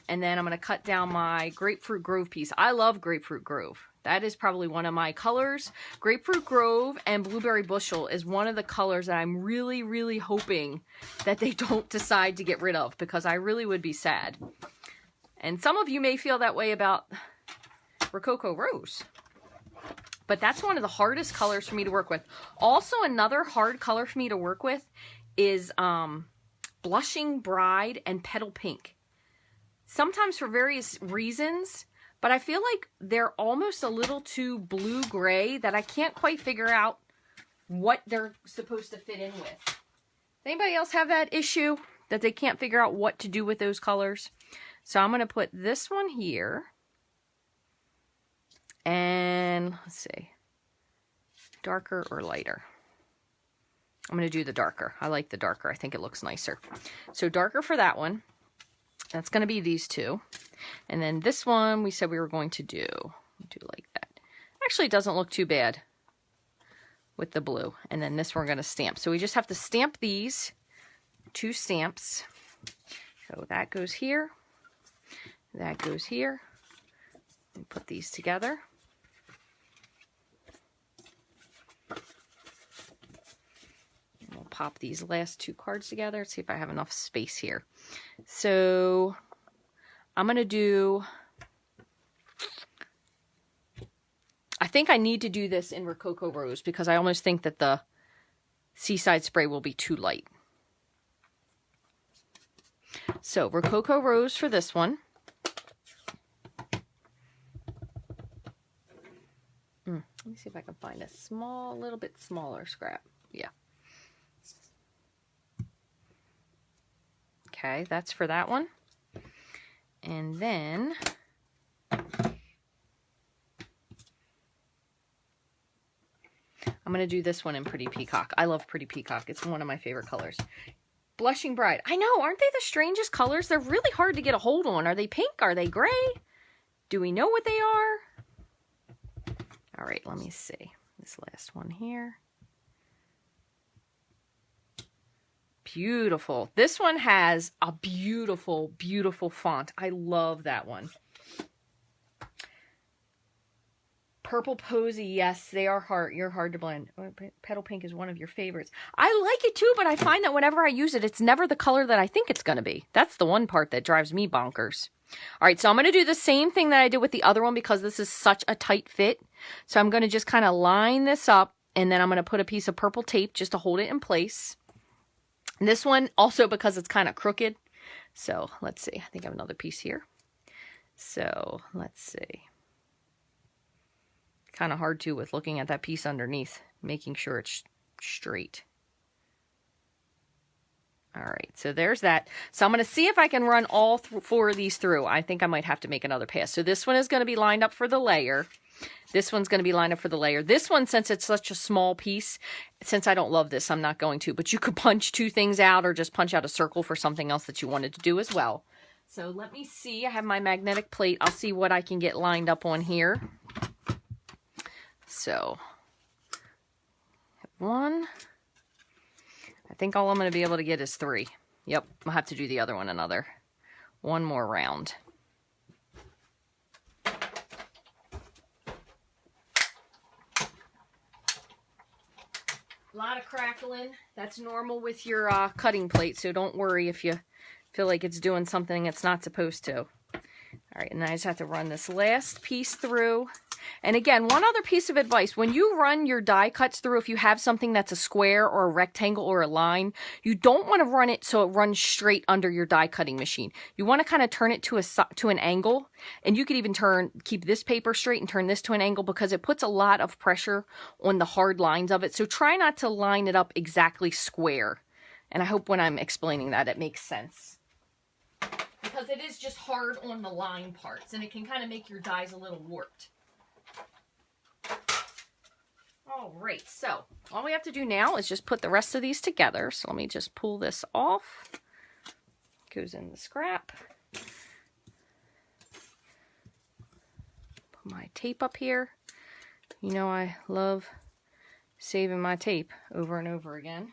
And then I'm going to cut down my Grapefruit Grove piece. I love Grapefruit Grove. That is probably one of my colors. Grapefruit Grove and Blueberry Bushel is one of the colors that I'm really, really hoping that they don't decide to get rid of, because I really would be sad. And some of you may feel that way about Rococo Rose. But that's one of the hardest colors for me to work with. Also, another hard color for me to work with is Blushing Bride and Petal Pink. Sometimes for various reasons, but I feel like they're almost a little too blue-gray that I can't quite figure out what they're supposed to fit in with. Does anybody else have that issue that they can't figure out what to do with those colors? So I'm going to put this one here. And let's see, darker or lighter? I'm going to do the darker. I like the darker. I think it looks nicer. So darker for that one. That's going to be these two. And then this one we said we were going to do like that. Actually, it doesn't look too bad with the blue. And then this one we're going to stamp. So we just have to stamp these 2 stamps. So that goes here. That goes here. And put these together. And we'll pop these last 2 cards together. Let's see if I have enough space here. So I'm going to do, I think I need to do this in Rococo Rose because I almost think that the Seaside Spray will be too light. So Rococo Rose for this one. Let me see if I can find a little bit smaller scrap. Yeah. Okay, that's for that one. And then I'm going to do this one in Pretty Peacock. I love Pretty Peacock. It's one of my favorite colors. Blushing Bride. I know, aren't they the strangest colors? They're really hard to get a hold on. Are they pink? Are they gray? Do we know what they are? All right, let me see. This last one here. Beautiful. This one has a beautiful, beautiful font. I love that one. Purple Posy. Yes, they are hard. You're hard to blend. Petal Pink is one of your favorites. I like it too, but I find that whenever I use it, it's never the color that I think it's going to be. That's the one part that drives me bonkers. All right, so I'm going to do the same thing that I did with the other one because this is such a tight fit. So I'm going to just kind of line this up, and then I'm going to put a piece of purple tape just to hold it in place. And this one also because it's kind of crooked. So let's see. I think I have another piece here. So let's see. Kind of hard too with looking at that piece underneath, making sure it's straight. All right, so there's that. So I'm going to see if I can run all 4 of these through. I think I might have to make another pass. So this one is going to be lined up for the layer. This one's going to be lined up for the layer. This one, since it's such a small piece, since I don't love this, I'm not going to. But you could punch 2 things out or just punch out a circle for something else that you wanted to do as well. So let me see. I have my magnetic plate. I'll see what I can get lined up on here. So, 1. I think all I'm going to be able to get is 3. Yep, I'll have to do the other one another. 1 more round. A lot of crackling. That's normal with your cutting plate, so don't worry if you feel like it's doing something it's not supposed to. All right, and I just have to run this last piece through. And again, one other piece of advice, when you run your die cuts through, if you have something that's a square or a rectangle or a line, you don't want to run it so it runs straight under your die cutting machine. You want to kind of turn it to an angle, and you could even keep this paper straight and turn this to an angle because it puts a lot of pressure on the hard lines of it. So try not to line it up exactly square. And I hope when I'm explaining that it makes sense. Because it is just hard on the line parts, and it can kind of make your dies a little warped. All right, so all we have to do now is just put the rest of these together. So let me just pull this off. Goes in the scrap. Put my tape up here. You know I love saving my tape over and over again.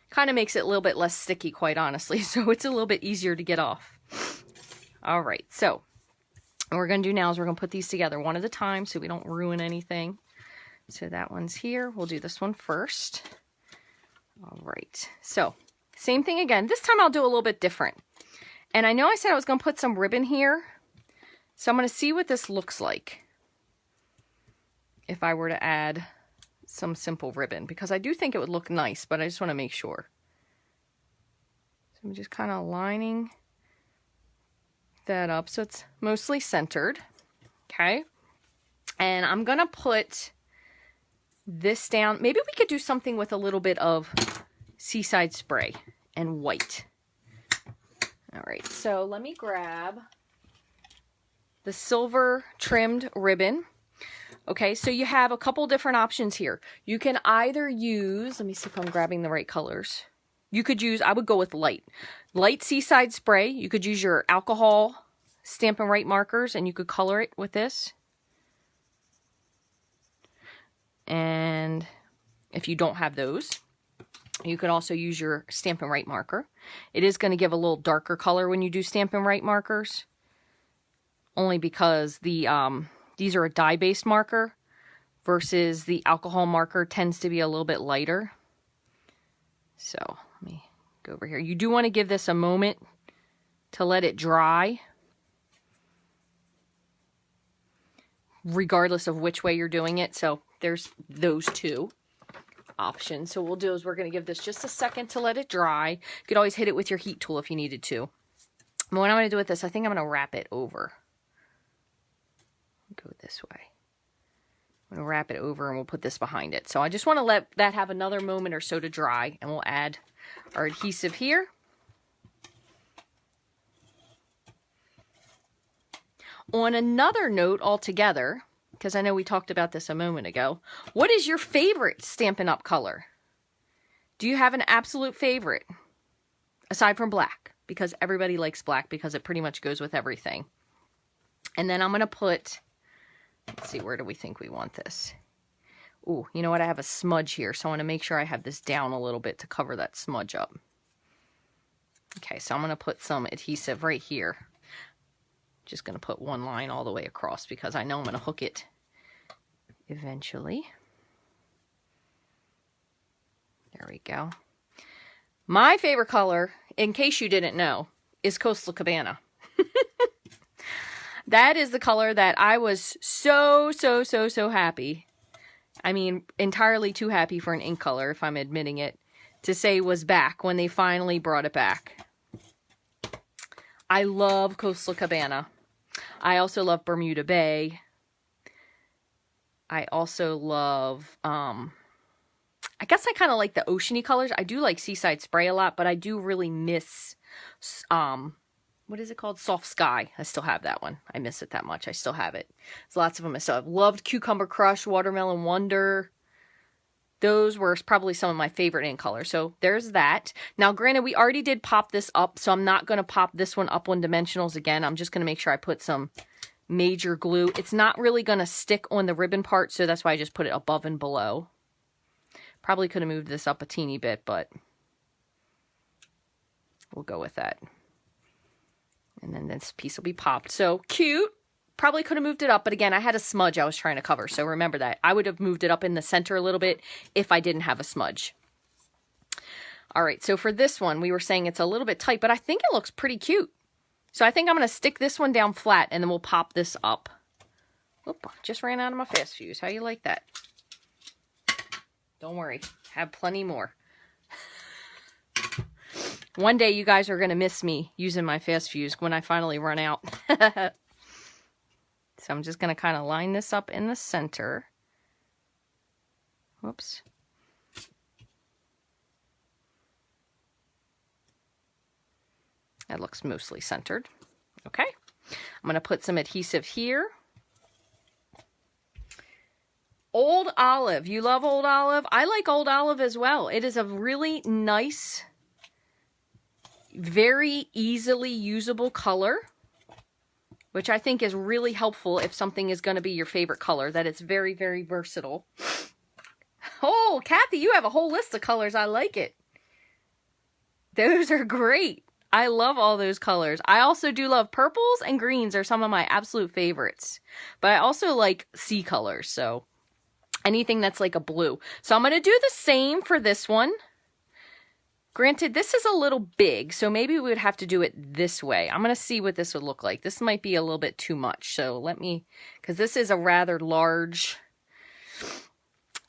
Kind of makes it a little bit less sticky, quite honestly, so it's a little bit easier to get off. All right, so what we're going to do now is we're going to put these together one at a time so we don't ruin anything. So that one's here. We'll do this one first. All right, so same thing again. This time I'll do a little bit different. And I know I said I was going to put some ribbon here, so I'm going to see what this looks like if I were to add some simple ribbon, because I do think it would look nice, but I just want to make sure. So I'm just kind of lining that up so it's mostly centered. Okay. And I'm going to put this down. Maybe we could do something with a little bit of Seaside Spray and white. All right. So let me grab the silver trimmed ribbon. Okay, so you have a couple different options here. You can either use, let me see if I'm grabbing the right colors. You could use, I would go with light Seaside Spray. You could use your alcohol Stampin' Right markers and you could color it with this. And if you don't have those, you could also use your Stampin' Right marker. It is going to give a little darker color when you do Stampin' Right markers, only because the these are a dye-based marker versus the alcohol marker tends to be a little bit lighter. So let me go over here. You do want to give this a moment to let it dry, regardless of which way you're doing it. So there's those 2 options. So what we'll do is we're going to give this just a second to let it dry. You could always hit it with your heat tool if you needed to. But what I'm going to do with this, I think I'm going to wrap it over. Go this way. I'm going to wrap it over and we'll put this behind it. So I just want to let that have another moment or so to dry, and we'll add our adhesive here. On another note altogether, because I know we talked about this a moment ago, what is your favorite Stampin' Up! Color? Do you have an absolute favorite? Aside from black, because everybody likes black because it pretty much goes with everything. And then I'm going to put, let's see, where do we think we want this? Ooh, you know what? I have a smudge here, so I want to make sure I have this down a little bit to cover that smudge up. Okay, so I'm going to put some adhesive right here. Just going to put one line all the way across because I know I'm going to hook it eventually. There we go. My favorite color, in case you didn't know, is Coastal Cabana. That is the color that I was so happy. I mean, entirely too happy for an ink color, if I'm admitting it, to say was back when they finally brought it back. I love Coastal Cabana. I also love Bermuda Bay. I also love I guess I kind of like the oceany colors. I do like Seaside Spray a lot, but I do really miss, what is it called? Soft Sky. I still have that one. I miss it that much. I still have it. There's lots of them I still have. Loved Cucumber Crush, Watermelon Wonder. Those were probably some of my favorite ink colors. So there's that. Now, granted, we already did pop this up, so I'm not going to pop this one up on dimensionals again. I'm just going to make sure I put some major glue. It's not really going to stick on the ribbon part, so that's why I just put it above and below. Probably could have moved this up a teeny bit, but we'll go with that. And then this piece will be popped. So cute. Probably could have moved it up, but again, I had a smudge I was trying to cover, so remember that. I would have moved it up in the center a little bit if I didn't have a smudge. All right, so for this one, we were saying it's a little bit tight, but I think it looks pretty cute. So I think I'm going to stick this one down flat, and then we'll pop this up. Oop, just ran out of my fast fuse. How you like that? Don't worry, have plenty more. One day you guys are going to miss me using my fast fuse when I finally run out. So I'm just going to kind of line this up in the center. Whoops. That looks mostly centered. Okay. I'm going to put some adhesive here. Old Olive. You love Old Olive? I like Old Olive as well. It is a really nice, very easily usable color, which I think is really helpful if something is going to be your favorite color, that it's very, very versatile. Oh, Kathy, you have a whole list of colors. I like it. Those are great. I love all those colors. I also do love purples and greens are some of my absolute favorites. But I also like sea colors, so anything that's like a blue. So I'm going to do the same for this one. Granted, this is a little big, so maybe we would have to do it this way. I'm going to see what this would look like. This might be a little bit too much, so let me, because this is a rather large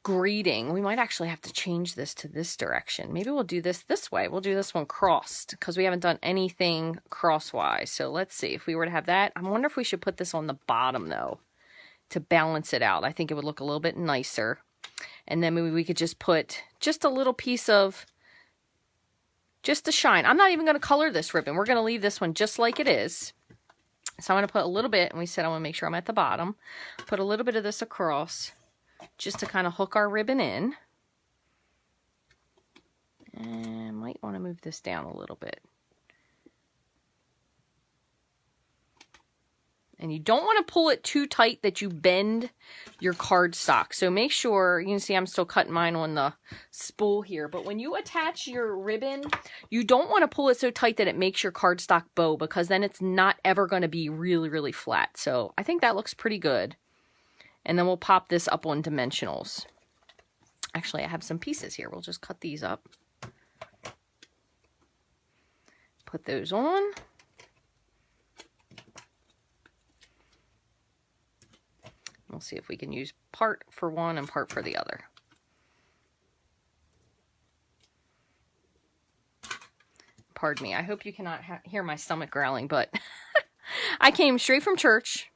greeting. We might actually have to change this to this direction. Maybe we'll do this way. We'll do this one crossed, because we haven't done anything crosswise. So let's see, if we were to have that, I wonder if we should put this on the bottom, though, to balance it out. I think it would look a little bit nicer. And then maybe we could just put just a little piece of, just to shine. I'm not even going to color this ribbon. We're going to leave this one just like it is. So I'm going to put a little bit, and we said I want to make sure I'm at the bottom. Put a little bit of this across just to kind of hook our ribbon in. And might want to move this down a little bit. And you don't want to pull it too tight that you bend your cardstock. So make sure, you can see I'm still cutting mine on the spool here, but when you attach your ribbon, you don't want to pull it so tight that it makes your cardstock bow, because then it's not ever going to be really, really flat. So I think that looks pretty good. And then we'll pop this up on dimensionals. Actually, I have some pieces here. We'll just cut these up. Put those on. We'll see if we can use part for one and part for the other. Pardon me. I hope you cannot hear my stomach growling, but I came straight from church.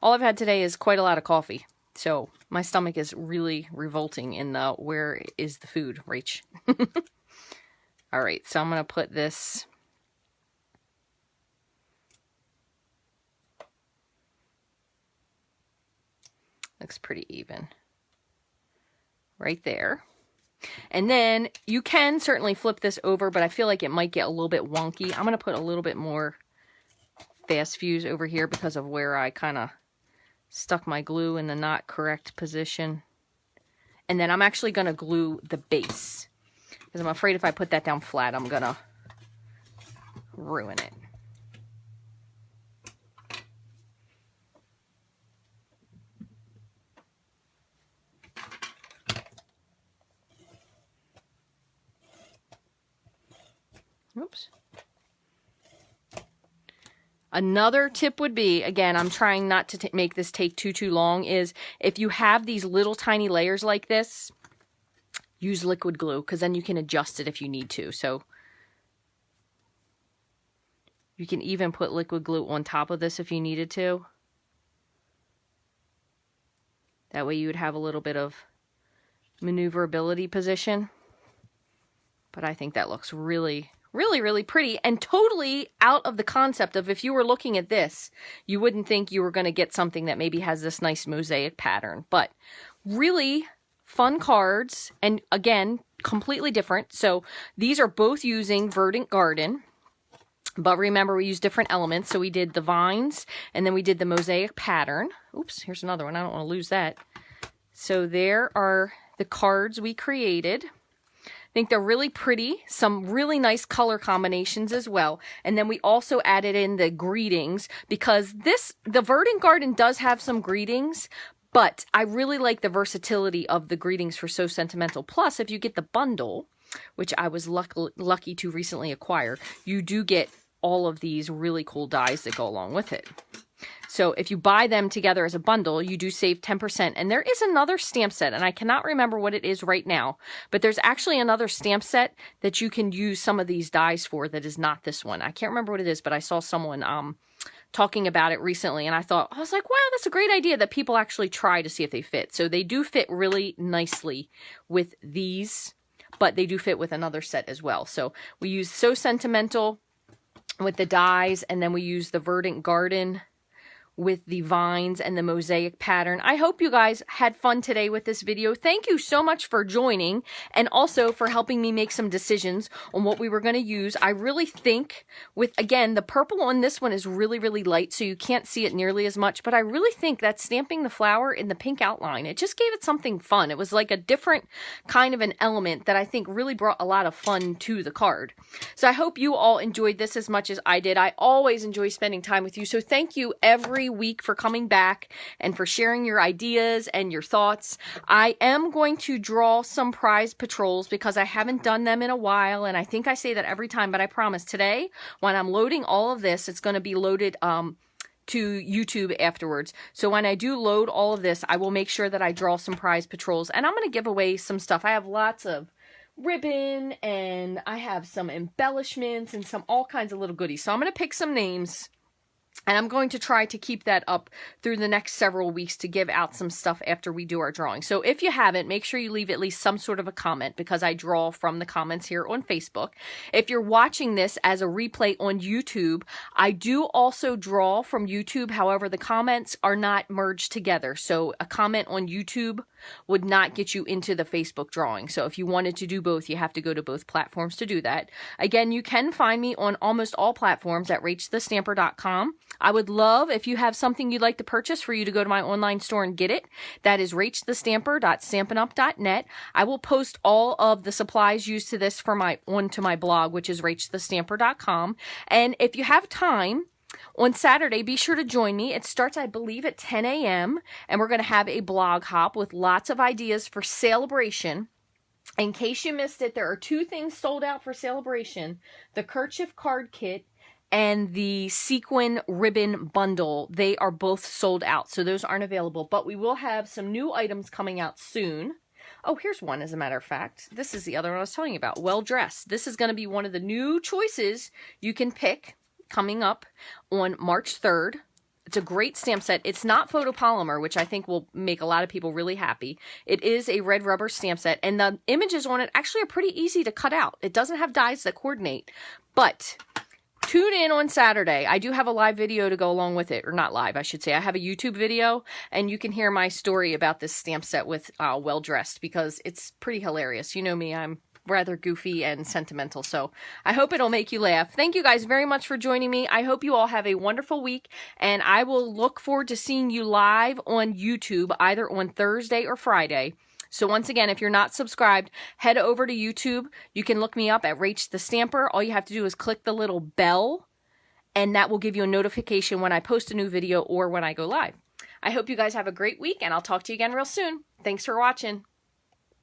All I've had today is quite a lot of coffee. So my stomach is really revolting in the where is the food, Rach. All right, so I'm going to put this. Looks pretty even. Right there. And then you can certainly flip this over, but I feel like it might get a little bit wonky. I'm going to put a little bit more fast fuse over here because of where I kind of stuck my glue in the not correct position. And then I'm actually going to glue the base, because I'm afraid if I put that down flat, I'm going to ruin it. Oops. Another tip would be, again, I'm trying not to make this take too long, is if you have these little tiny layers like this, use liquid glue, because then you can adjust it if you need to. So you can even put liquid glue on top of this if you needed to. That way you would have a little bit of maneuverability position. But I think that looks really, really, really pretty and totally out of the concept of if you were looking at this, you wouldn't think you were going to get something that maybe has this nice mosaic pattern. But really fun cards, and again, completely different. So these are both using Verdant Garden. But remember, we use different elements. So we did the vines, and then we did the mosaic pattern. Oops, here's another one. I don't want to lose that. So there are the cards we created. I think they're really pretty. Some really nice color combinations as well. And then we also added in the greetings, because the Verdant Garden does have some greetings, but I really like the versatility of the greetings for So Sentimental. Plus, if you get the bundle, which I was lucky to recently acquire, you do get all of these really cool dies that go along with it. So if you buy them together as a bundle, you do save 10%. And there is another stamp set, and I cannot remember what it is right now, but there's actually another stamp set that you can use some of these dies for that is not this one. I can't remember what it is, but I saw someone talking about it recently, and I was like, wow, that's a great idea that people actually try to see if they fit. So they do fit really nicely with these, but they do fit with another set as well. So we use So Sentimental with the dies, and then we use the Verdant Garden with the vines and the mosaic pattern. I hope you guys had fun today with this video. Thank you so much for joining, and also for helping me make some decisions on what we were going to use. I really think again, the purple on this one is really, really light, so you can't see it nearly as much, but I really think that stamping the flower in the pink outline, it just gave it something fun. It was like a different kind of an element that I think really brought a lot of fun to the card. So I hope you all enjoyed this as much as I did. I always enjoy spending time with you, so thank you every week for coming back and for sharing your ideas and your thoughts. I am going to draw some prize patrols because I haven't done them in a while, and I think I say that every time, but I promise today when I'm loading all of this, it's going to be loaded to YouTube afterwards. So when I do load all of this, I will make sure that I draw some prize patrols, and I'm going to give away some stuff. I have lots of ribbon, and I have some embellishments and some all kinds of little goodies. So I'm going to pick some names, and I'm going to try to keep that up through the next several weeks to give out some stuff after we do our drawing. So if you haven't, make sure you leave at least some sort of a comment, because I draw from the comments here on Facebook. If you're watching this as a replay on YouTube, I do also draw from YouTube. However, the comments are not merged together. So a comment on YouTube would not get you into the Facebook drawing. So if you wanted to do both, you have to go to both platforms to do that. Again, you can find me on almost all platforms at Rachthestamper.com. I would love if you have something you'd like to purchase for you to go to my online store and get it. That is Rachthestamper.stampinup.net. I will post all of the supplies used to this onto my blog, which is Rachthestamper.com. And if you have time, on Saturday, be sure to join me. It starts, I believe, at 10 a.m. and we're going to have a blog hop with lots of ideas for celebration. In case you missed it, there are two things sold out for celebration: the kerchief card kit and the sequin ribbon bundle. They are both sold out, so those aren't available. But we will have some new items coming out soon. Oh, here's one, as a matter of fact. This is the other one I was telling you about, Well Dressed. This is going to be one of the new choices you can pick coming up on March 3rd. It's a great stamp set. It's not photopolymer, which I think will make a lot of people really happy. It is a red rubber stamp set, and the images on it actually are pretty easy to cut out. It doesn't have dies that coordinate, but tune in on Saturday. I do have a live video to go along with it, or not live, I should say. I have a YouTube video, and you can hear my story about this stamp set with Well Dressed, because it's pretty hilarious. You know me, I'm rather goofy and sentimental, so I hope it'll make you laugh. Thank you guys very much for joining me. I hope you all have a wonderful week, and I will look forward to seeing you live on YouTube either on Thursday or Friday. So once again, if you're not subscribed, head over to YouTube. You can look me up at Rachthestamper. All you have to do is click the little bell, and that will give you a notification when I post a new video or when I go live. I hope you guys have a great week, and I'll talk to you again real soon. Thanks for watching.